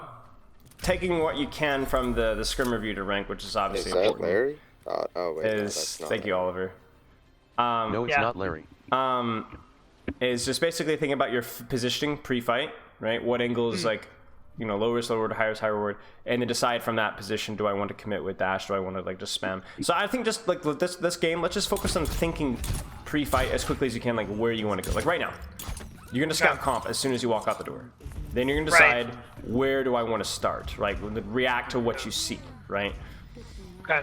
taking what you can from the scrim review to rank, which is obviously important. Larry? Oh wait, no, that's not thank you, Oliver. No, it's not Larry. Is just basically thinking about your positioning pre-fight, right? What angle is like, you know, low risk, low reward, high risk, high reward, and then decide from that position, do I want to commit with dash? Do I want to like just spam? So I think just like this game, let's just focus on thinking pre-fight as quickly as you can, like where you want to go. Like right now, you're gonna scout comp as soon as you walk out the door. Then you're gonna decide where do I want to start, right? React to what you see, right? Okay.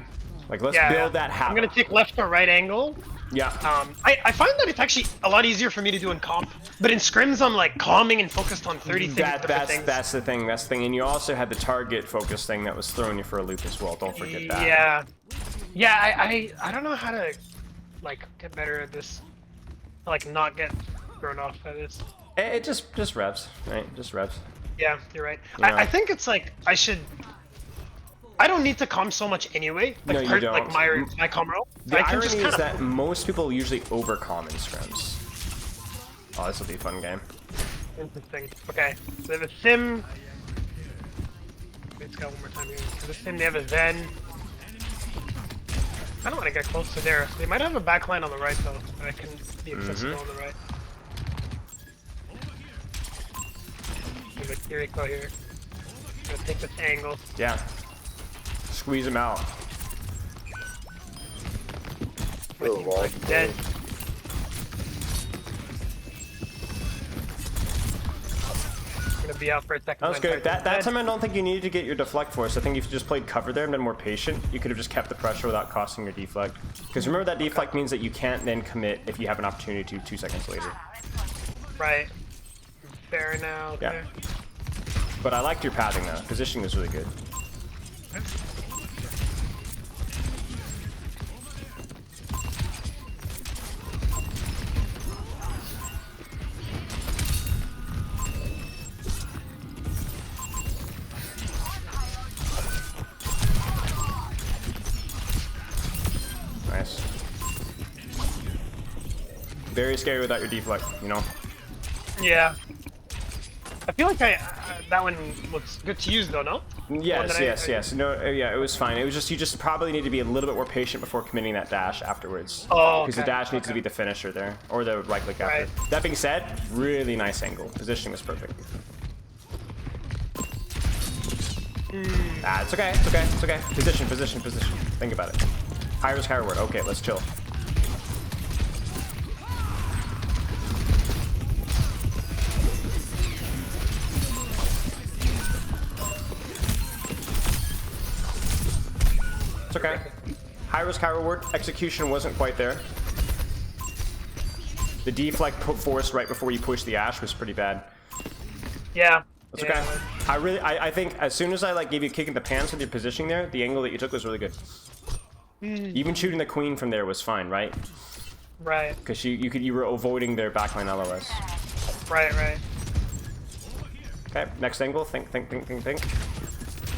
Like let's build that habit. I'm gonna take left or right angle. Yeah. I find that it's actually a lot easier for me to do in comp, but in scrims I'm like calming and focused on 30 things. That's the thing. And you also had the target focus thing that was throwing you for a loop as well. Don't forget that. Yeah. Yeah. I don't know how to like get better at this. Like not get thrown off by this. It just reps, right? Just reps. Yeah, you're right. You know. I think it's like I don't need to comp so much anyway. Like, no, you don't. Like my comm roll. The irony is that most people usually overcom in scrims. Oh, this will be a fun game. Interesting. Okay, so they have a sim. Let's go one more time here. For the sim, they have a Zen. I don't want to get close to there. They might have a backline on the right though, but I can be accessible on the right. Give a Kiriko here. I'm gonna take this angle. Yeah. Squeeze him out. Dead. I'm gonna be out for a second. That was good. That time I don't think you needed to get your deflect for us. I think if you just played cover there and been more patient, you could have just kept the pressure without costing your deflect. Because remember that deflect means that you can't then commit if you have an opportunity to 2 seconds later. Right. Fair now. Okay. Yeah. But I liked your pathing though. Positioning was really good. Nice. Very scary without your deflect, you know? Yeah. I feel like that one looks good to use though, no? Yes. No, yeah, it was fine. It was just you just probably need to be a little bit more patient before committing that dash afterwards. Oh, because the dash needs to be the finisher there, or the right click after. That being said, really nice angle. Positioning was perfect. It's okay. It's okay. Position. Think about it. High risk, high reward. Okay, let's chill. It's okay. High risk, high reward. Execution wasn't quite there. The deflect force right before you push the Ashe was pretty bad. Yeah. That's okay. I think as soon as I like gave you a kick in the pants with your positioning there, the angle that you took was really good. Even shooting the queen from there was fine, right? Right. Because you were avoiding their backline LOS. Right. Okay, next angle. Think.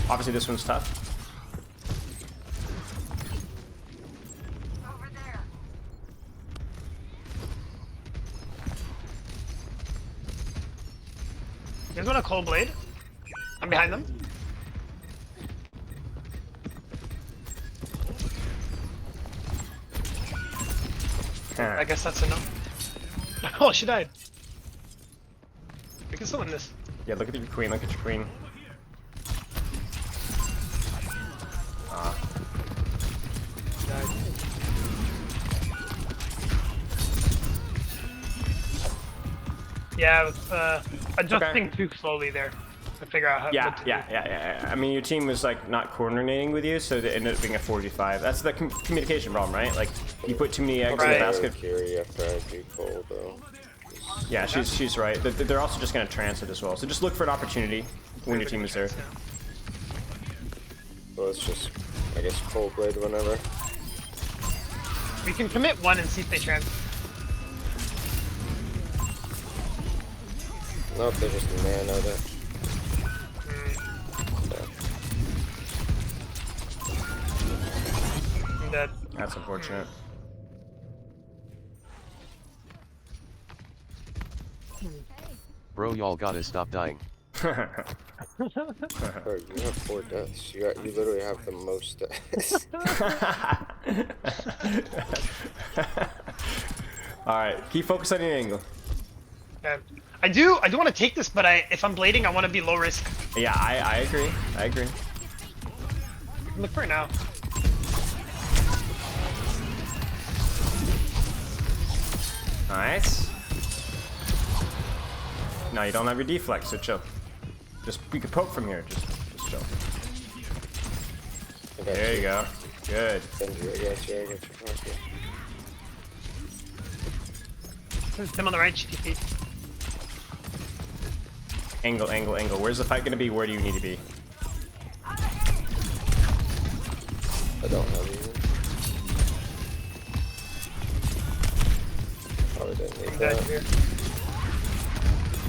Obviously, this one's tough. You guys want a cold blade? I'm behind them. I guess that's enough. Oh, she died. We can still win this. Yeah, look at your queen. Look at your queen. Yeah, I was adjusting too slowly there to figure out how. Yeah. I mean, your team was like not coordinating with you, so it ended up being a 4v5. That's the communication problem, right? Like you put too many eggs in the basket. Yeah, she's right. They're also just gonna transit as well. So just look for an opportunity when your team is there. Well, it's just, I guess, cold blade whenever. We can commit one and see if they transit. Nope, they're just man of it. I'm dead. That's unfortunate. Bro, y'all gotta stop dying. Bro, you have 4 deaths. You literally have the most deaths. Alright, keep focusing on your angle. Okay. I do want to take this, but if I'm blading, I want to be low risk. Yeah, I agree. Look for it now. Nice. No, you don't have your deflect, so chill. We could poke from here. Just chill. There you go. Good. There's him on the right, GTP. Angle. Where's the fight gonna be? Where do you need to be? I don't know either. Probably didn't need that. Here.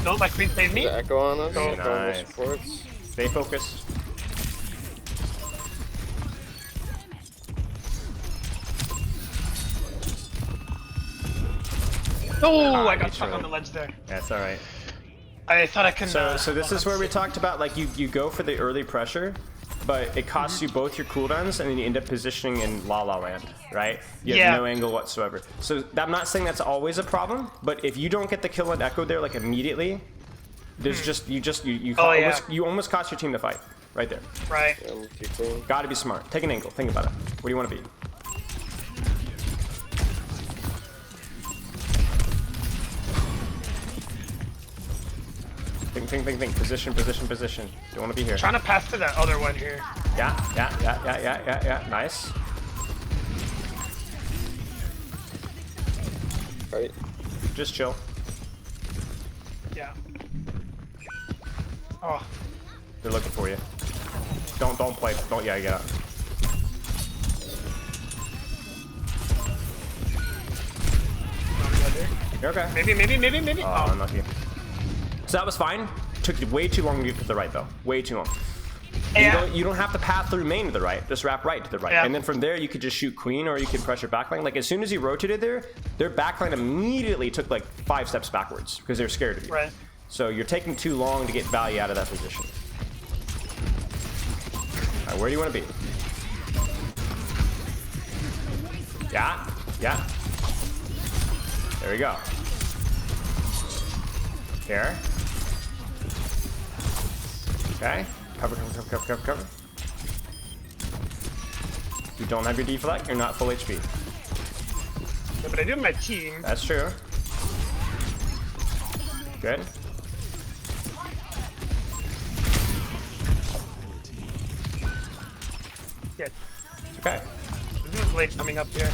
No, my queen saved me. Is the echo on us? Oh, nice. Supports. Stay focused. Oh, I got stuck on the ledge there. That's all right. I thought I couldn't. So this is where we talked about, like, you go for the early pressure, but it costs you both your cooldowns, and then you end up positioning in La La Land, right? You have no angle whatsoever. So I'm not saying that's always a problem, but if you don't get the kill on Echo there like immediately, there's you almost cost your team the fight right there. Right. Got to be smart. Take an angle. Think about it. What do you want to be? Think. Position. Don't want to be here. Trying to pass to that other one here. Yeah. Nice. Right. Just chill. Yeah. Oh. They're looking for you. Don't play. Get out. You're okay. Maybe. Oh, unlucky. So that was fine. Took way too long to get to the right, though. Way too long. Yeah. You don't have to path through main to the right. Just wrap right to the right. Yeah. And then from there, you could just shoot queen, or you could pressure backline. Like, as soon as you rotated there, their backline immediately took, like, 5 steps backwards because they're scared of you. Right. So you're taking too long to get value out of that position. All right, where do you want to be? Yeah. There we go. Here. Okay. Cover. You don't have your deflect, you're not full HP. Yeah, but I do have my team. That's true. Good. Good. okay. This is late coming up here.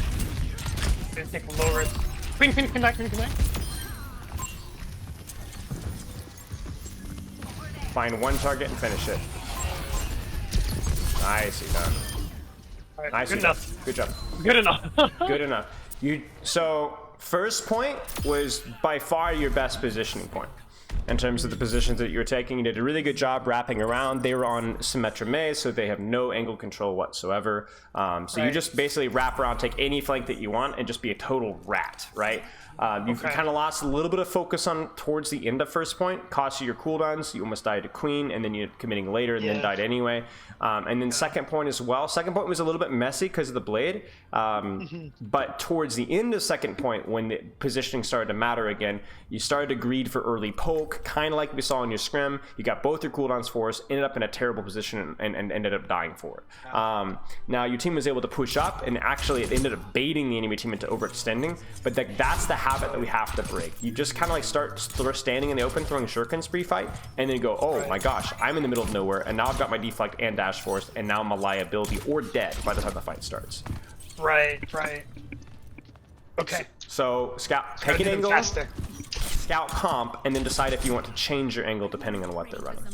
Gonna take a low risk. Queen, back. Find one target and finish it. Nicely done. Alright, Nicely good done. enough. Good job. Good enough. Good enough. So first point was by far your best positioning point. In terms of the positions that you were taking, you did a really good job wrapping around. They were on Symmetra, so they have no angle control whatsoever. So you just basically wrap around, take any flank that you want, and just be a total rat, right? You've kind of lost a little bit of focus on towards the end of first point, cost you your cooldowns. You almost died to queen, and then you're committing later, and then died anyway. And then second point as well. Second point was a little bit messy because of the blade. But towards the end of second point, when the positioning started to matter again, you started to greed for early poke, kind of like we saw in your scrim. You got both your cooldowns forced, ended up in a terrible position, and ended up dying for it. Now your team was able to push up, and actually it ended up baiting the enemy team into overextending. But that's the habit that we have to break. You just kind of like start standing in the open, throwing shurikens pre-fight, and then go, oh my gosh, I'm in the middle of nowhere, and now I've got my deflect and dash force, and now I'm a liability or dead by the time the fight starts. Right. Okay. So scout, pick an angle, scout comp, and then decide if you want to change your angle depending on what they're running.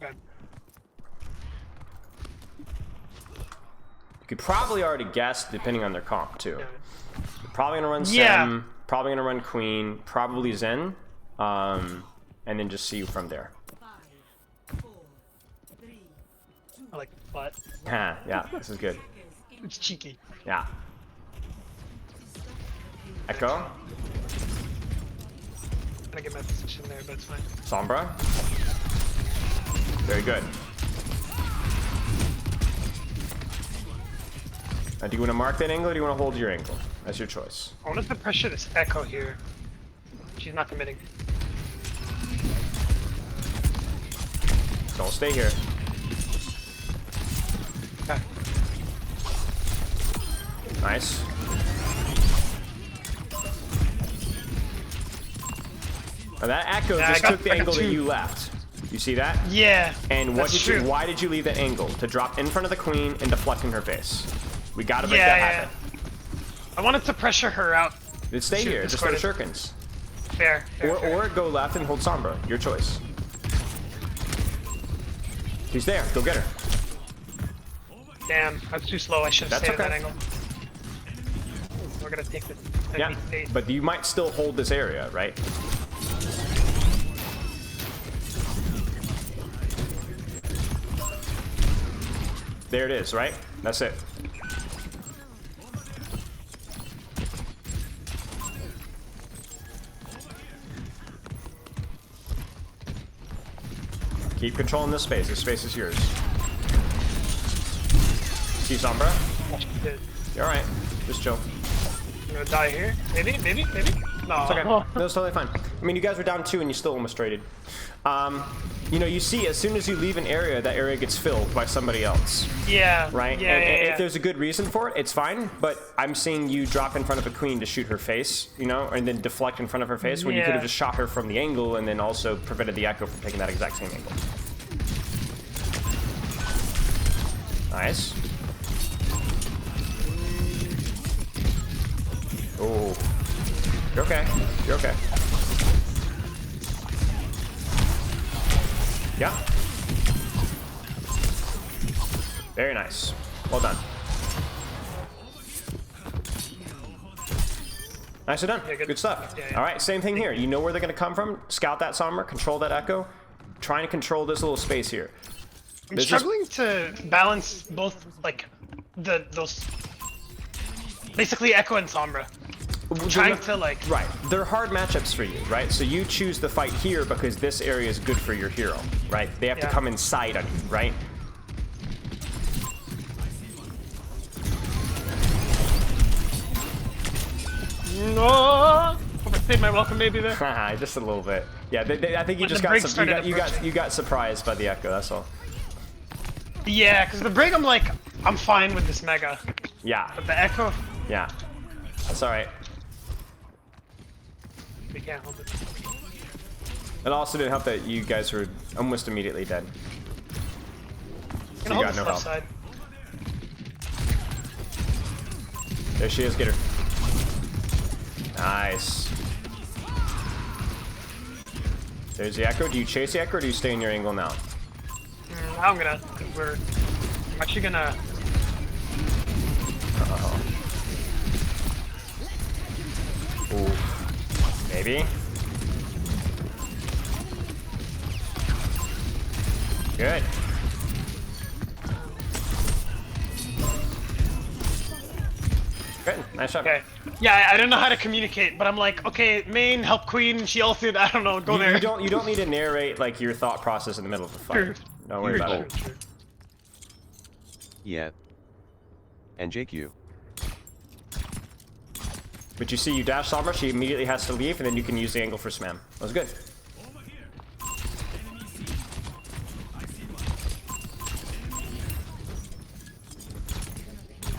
Okay. You could probably already guess depending on their comp too. Probably gonna run Sim, probably gonna run Queen, probably Zen, and then just see from there. I like the butt. Yeah, this is good. It's cheeky. Yeah. Echo. Gonna get my position there, but it's fine. Sombra. Very good. Now, do you want to mark that angle or do you want to hold your angle? That's your choice. I wanted to pressure this Echo here. She's not committing. Don't stay here. Okay. Nice. Now that Echo just took the angle that you left. You see that? Yeah. And why did you leave that angle? To drop in front of the queen and deflect in her face. We gotta break that habit. I wanted to pressure her out. Just stay here. Just throw shurikens. Fair. Or go left and hold Sombra. Your choice. She's there. Go get her. Damn, I was too slow. I should have stayed at that angle. We're gonna take this. Yeah, but you might still hold this area, right? There it is, right? That's it. Keep controlling this space. This space is yours. See Sombra? You're alright. Just chill. I'm gonna die here. Maybe? No. It's okay. No, it's totally fine. I mean, you guys were down 2 and you still almost traded. You know, you see, as soon as you leave an area, that area gets filled by somebody else. Yeah. Right? Yeah, and if there's a good reason for it, it's fine. But I'm seeing you drop in front of a queen to shoot her face, you know, and then deflect in front of her face when you could have just shot her from the angle and then also prevented the Echo from taking that exact same angle. Nice. Oh. You're okay. You're okay. Yeah. Very nice. Well done. Nicely done. Yeah, good stuff. All right, same thing here. You know where they're going to come from. Scout that Sombra, control that Echo. Trying to control this little space here. I'm struggling to balance both, like, those... Basically Echo and Sombra. Trying to, like... Right. They're hard matchups for you, right? So you choose the fight here because this area is good for your hero, right? They have to come inside on you, right? No! Overstayed my welcome maybe there. Just a little bit. Yeah, I think you just you got surprised by the Echo, that's all. Yeah, because the Brig, I'm fine with this Mega. Yeah. But the Echo... Yeah. That's alright. We can't hold it. It also didn't help that you guys were almost immediately dead. So you got no help. Side. There she is, get her. Nice. There's the echo. Do you chase the echo or do you stay in your angle now? I'm gonna, because I'm actually gonna... Uh-oh. Ooh. Maybe? Good. Good. Nice shot. Okay. Yeah, I don't know how to communicate, but I'm like, okay, main, help queen, she ulted, I don't know, go there. You don't need to narrate like your thought process in the middle of the fight. True. Don't worry about it. True. Yeah. And JQ. But you see, you dash Sombra, she immediately has to leave, and then you can use the angle for spam. That was good.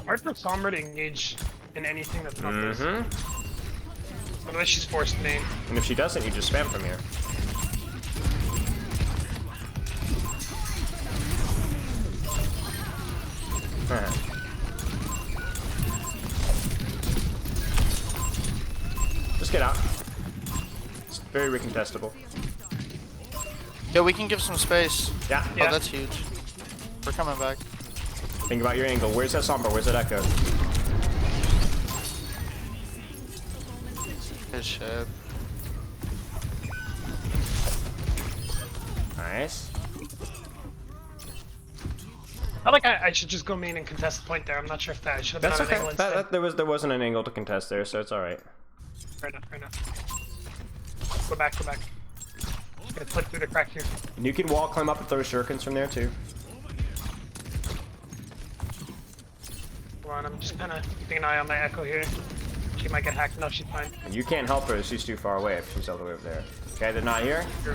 Hard for Sombra to engage in anything that's not this. Unless she's forced main. And if she doesn't, you just spam from here. Just get out. It's very recontestable. Yeah, we can give some space. Yeah. Oh, that's huge. We're coming back. Think about your angle. Where's that Sombra? Where's that echo? Good shit. Nice. I like I should just go main and contest the point there. I'm not sure if that should have been That's on an okay. angle instead. There wasn't an angle to contest there, so it's all right. Fair enough. Go back. Gonna put through the crack here. And you can wall climb up and throw shurikens from there too. Come on, I'm just kind of keeping an eye on my echo here. She might get hacked. No, she's fine. And you can't help her. She's too far away if she's all the way over there. Okay, they're not here. Sure.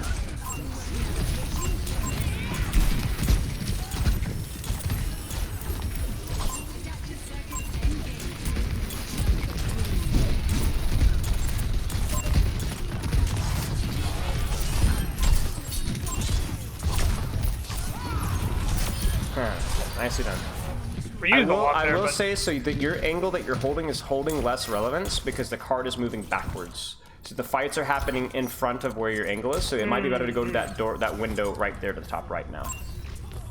Nicely done. I will say so that your angle that you're holding is holding less relevance because the card is moving backwards. So the fights are happening in front of where your angle is, so it might be better to go to that door, that window right there to the top right now.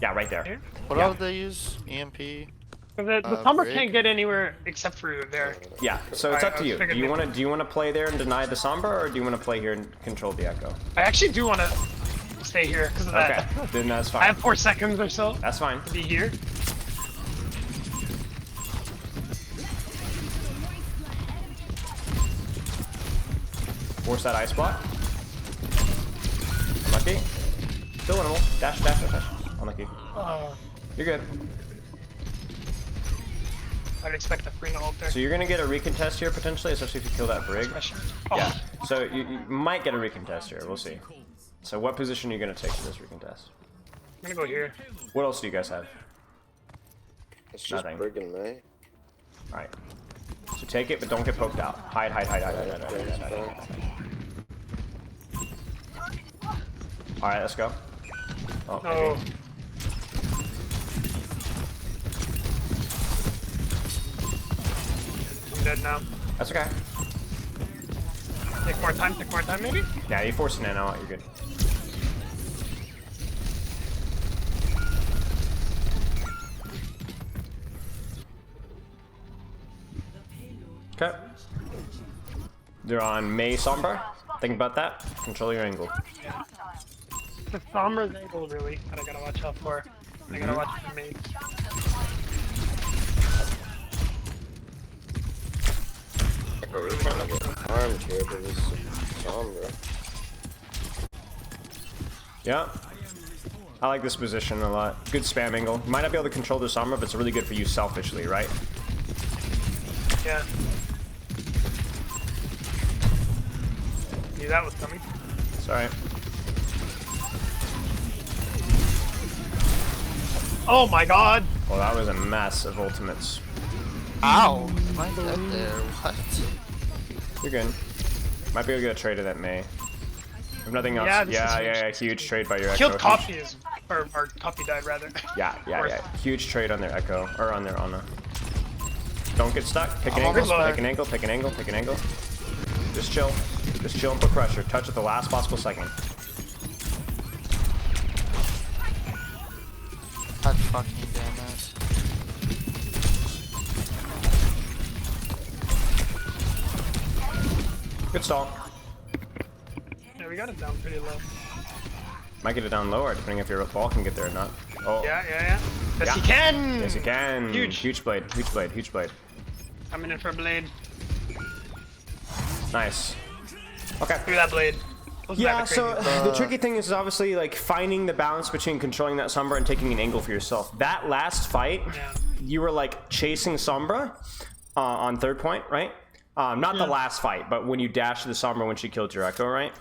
Yeah, right there. What else do they use? EMP? The Sombra can't get anywhere except for there. Yeah, so it's up to you. Do you want to play there and deny the Sombra, or do you want to play here and control the echo? I actually do want to stay here because of that. Okay, then that's fine. I have 4 seconds or so. That's fine. To be here. Force that ice block. Unlucky. Still winnable. Dash. Unlucky. You're good. I'd expect a free ult there. So you're gonna get a recontest here potentially, especially if you kill that brig. Oh. Yeah. So you might get a recontest here. We'll see. So what position are you gonna take for this recontest? I'm gonna go here. What else do you guys have? It's just brig and May. All right. So take it, but don't get poked out. Hide. All right, let's go. Oh. No. I'm dead now. That's okay. Take more time maybe? Yeah, you force it in now. You're good. Okay. They're on May Sombra. Think about that. Control your angle. The Sombra's angle really that I gotta watch out for. I gotta watch for me. We're trying to get harmed here by this Sombra. Yeah. I like this position a lot. Good spam angle. You might not be able to control the Sombra, but it's really good for you selfishly, right? Yeah. Knew that was coming. It's alright. Oh my god! Well, that was a mess of ultimates. Ow! My dead there. What? You're good. Might be able to get a trade of that May. If nothing else. Yeah. Huge trade by your Killed Echo. Coffee or Coffee died rather. Yeah. Huge trade on their Echo or on their Ana. Don't get stuck. Pick an I'm angle. almost back. Pick an angle. Pick an angle. Pick an angle. Just chill. Just chill and put pressure. Touch at the last possible second. God fucking damn it. Good stall. Yeah, we got it down pretty low. Might get it down lower, depending if your ball can get there or not. Oh. Yeah. Yes, Yeah. you can! Yes, you can. Huge. Huge blade. Huge blade. Huge blade. Coming in for a blade. Nice. Okay. Look at that blade. Wasn't Yeah, that so crazy? the tricky thing is obviously like finding the balance between controlling that Sombra and taking an angle for yourself. That last fight, Yeah. you were like chasing Sombra on third point, right? Not the last fight, but when you dashed the Sombra when she killed your Echo, right?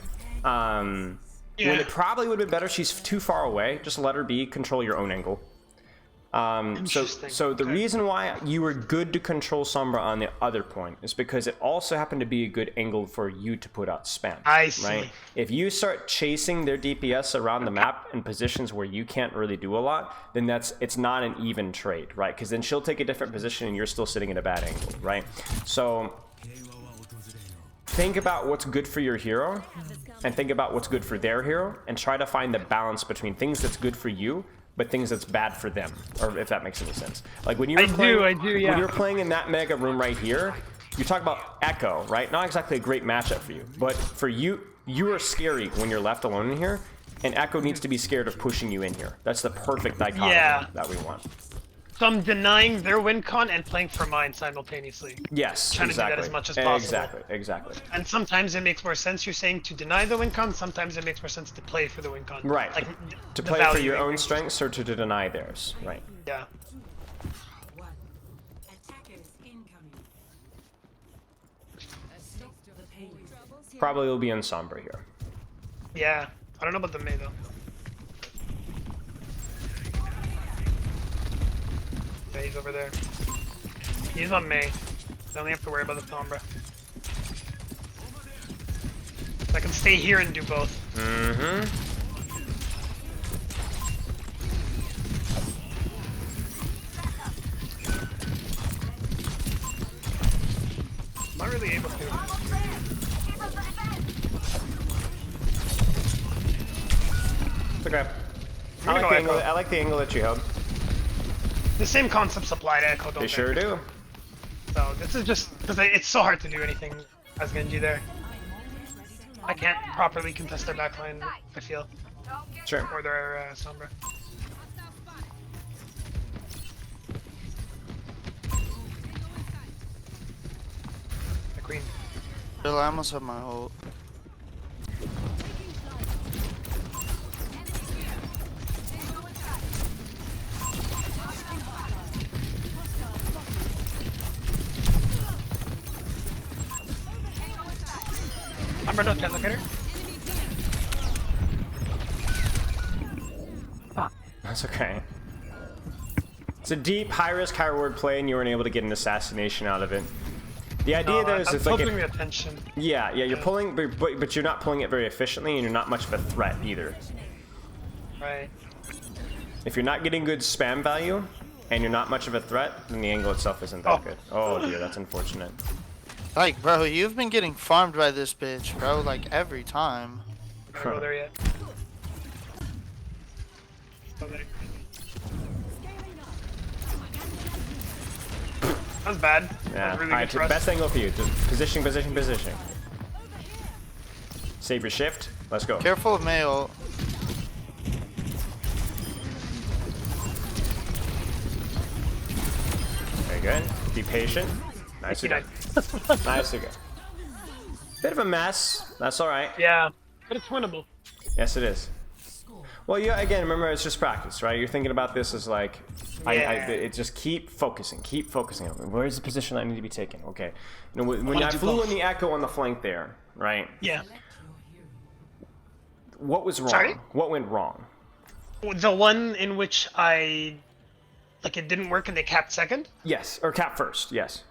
When it probably would have been better, she's too far away. Just let her be, control your own angle. So the reason why you were good to control Sombra on the other point is because it also happened to be a good angle for you to put out spam. I see. Right? If you start chasing their DPS around the map in positions where you can't really do a lot, then it's not an even trade, right? Because then she'll take a different position and you're still sitting at a bad angle, right? So think about what's good for your hero and think about what's good for their hero and try to find the balance between things that's good for you but things that's bad for them, or if that makes any sense. Like when you were playing, yeah. when you're playing in that mega room right here, you talk about Echo, right? Not exactly a great matchup for you, but for you, you are scary when you're left alone in here, and Echo needs to be scared of pushing you in here. That's the perfect dichotomy that we want. So I'm denying their win con and playing for mine simultaneously. Yes, Trying exactly. to do that as much as possible. Exactly. And sometimes it makes more sense, you're saying, to deny the win con, sometimes it makes more sense to play for the win con. Right. Like, To the play for your value own strengths or to deny theirs, right? Yeah. Probably will be in Sombra here. Yeah. I don't know about the Mei, though. Yeah, he's over there. He's on Mei. I only have to worry about the Sombra. I can stay here and do both. Mm-hmm. I'm not really able to. It's okay. I'm gonna go Echo. I like the angle that you held. The same concepts apply to Echo, don't They sure do. So this is just because it's so hard to do anything as Genji there. I can't properly contest their backline, I feel. Sure. Or their Sombra. The Queen. Bill, I almost have my ult. Sombra, don't look at her. That's okay. It's a deep, high-risk, high-reward play, and you weren't able to get an assassination out of it. The idea there is I'm it's like pulling the attention. yeah, you're pulling, but you're not pulling it very efficiently, and you're not much of a threat either. Right. If you're not getting good spam value, and you're not much of a threat, then the angle itself isn't that good. Oh dear, that's unfortunate. Like, bro, you've been getting farmed by this bitch, bro, like every time. I don't go there yet. Go there. That was bad. That Yeah. was really Alright, good for us. best angle for you. Just position. Save your shift. Let's go. Careful of Mei ult. Very good. Be patient. Nice to go. Nice to go. Bit of a mess. That's all right. Yeah, but it's winnable. Yes, it is. Well, yeah. Again, remember, it's just practice, right? You're thinking about this as like, it just keep focusing. Where's the position I need to be taking? Okay. You know, when I flew in the Echo on the flank there, right? Yeah. What was wrong? Sorry? What went wrong? The one in which it didn't work and they capped second? Yes, or cap first. Yes.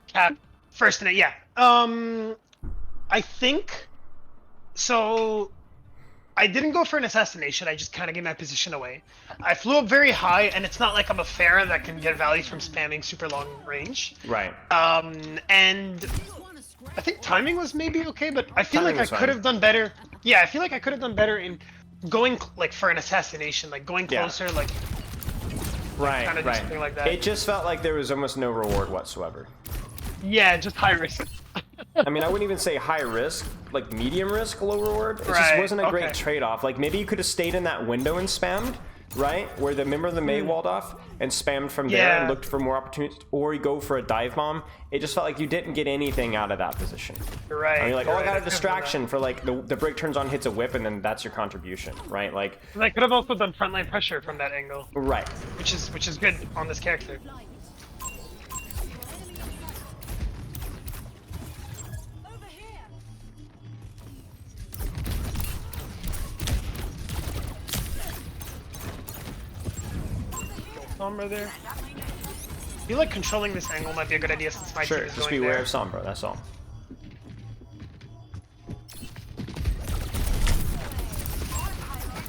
Cap first and yeah. I think so. I didn't go for an assassination. I just kind of gave my position away. I flew up very high, and it's not like I'm a Pharah that can get value from spamming super long range. Right. And I think timing was maybe okay, but I feel Timing like I was could fine. have done better. Yeah, I feel like I could have done better in going like for an assassination, like going Yeah. closer, like Right, kind of do something like that. It just felt like there was almost no reward whatsoever. Yeah, just high risk. I mean, I wouldn't even say high risk, like medium risk, low reward. It just Right, wasn't a great okay. trade-off. Like maybe you could have stayed in that window and spammed, right? Where remember the May walled off and spammed from there and Yeah. looked for more opportunities, or you go for a dive bomb. It just felt like you didn't get anything out of that position. You're right. I mean, like, you're oh, I right, got a could've done distraction for like the break turns on, hits a whip, and then that's your contribution, right? Like, that. I could have also done frontline pressure from that angle, right. which is good on this character. Sombra there. I feel like controlling this angle might be a good idea since my Sure, team is just going beware there. of Sombra, that's all.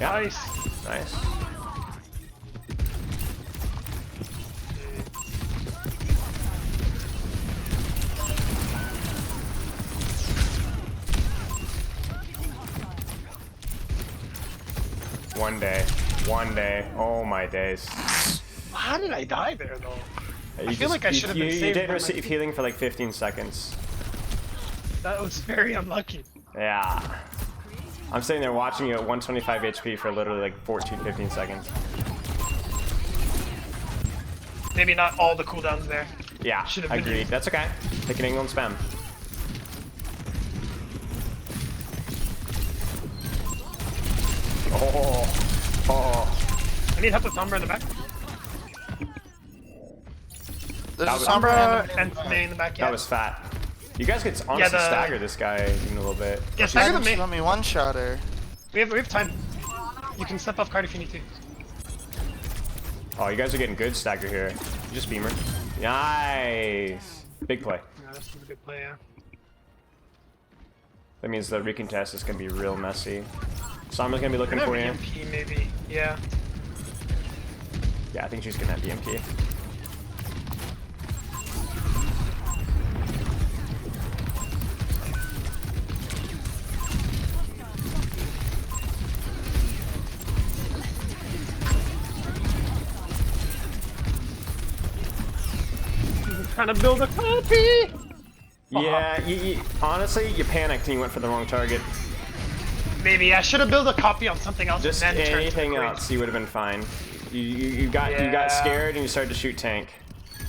Yeah, Nice. nice. One day, oh my days. How did I die there though? You feel like I should have been you saved didn't by my receive healing for like 15 seconds. That was very unlucky. Yeah. I'm sitting there watching you at 125 HP for literally like 15 seconds. Maybe not all the cooldowns there. Yeah, Should've been agreed. used. That's okay. Take an angle and spam. Oh. I need help with Sombra in the back. There's That a was- Sombra. And May in the back, yeah. That was fat. You guys could honestly the- stagger this guy even a little bit. Yeah, stagger the She May. let me one shot her. We have time. You can step off card if you need to. Oh, you guys are getting good stagger here. You just beamer. Nice. Big play. Yeah, that's a good play, yeah. That means the recontest is going to be real messy. Sombra's going to be looking Gonna for you. have BMP maybe, yeah. Yeah, I think she's going to have BMP. Trying to build a copy! Yeah, honestly, you panicked and you went for the wrong target. Maybe I should have built a copy on something else. Just and then turned to anything the else, you would have been fine. You got scared and you started to shoot tank.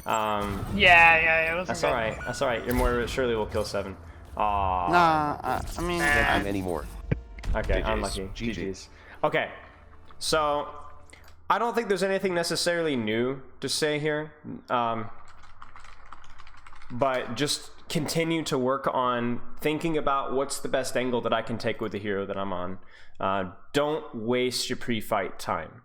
Yeah, it wasn't That's good. alright. That's alright. You're more surely will kill 7. Aww. Nah, I mean, Can't do many more. Okay, GG's. unlucky. GG. GG's. Okay, so I don't think there's anything necessarily new to say here, but just continue to work on thinking about what's the best angle that I can take with the hero that I'm on. Don't waste your pre-fight time,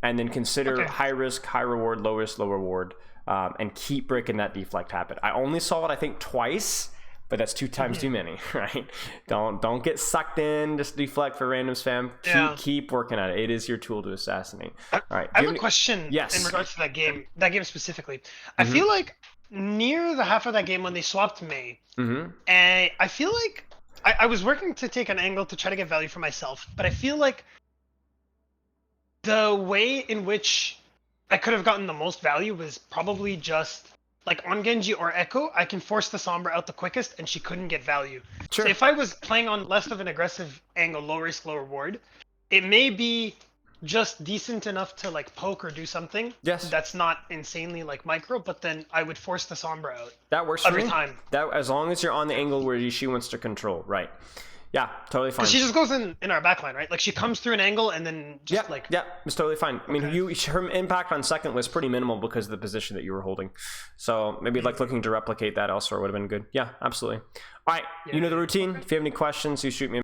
and then consider high risk, high reward, low risk, low reward, and keep breaking that deflect habit. I only saw it, I think, twice. But that's 2 times too many, right? Don't get sucked in. Just deflect for random spam. Keep working at it. It is your tool to assassinate. All right. I have a question Yes. in regards to that game specifically. I feel like near the half of that game when they swapped May, and I feel like I was working to take an angle to try to get value for myself, but I feel like the way in which I could have gotten the most value was probably just like on Genji or Echo, I can force the Sombra out the quickest and she couldn't get value. Sure. So if I was playing on less of an aggressive angle, low risk, low reward, it may be just decent enough to like poke or do something. Yes. That's not insanely like micro, but then I would force the Sombra out. That works for every me. time. That as long as you're on the angle where she wants to control, right? Yeah, totally fine. Because she just goes in our backline, right? Like she comes through an angle and then just like it's totally fine. I mean, her impact on second was pretty minimal because of the position that you were holding. So maybe like looking to replicate that elsewhere would have been good. Yeah, absolutely. All right, you know the routine. If you have any questions, you shoot me.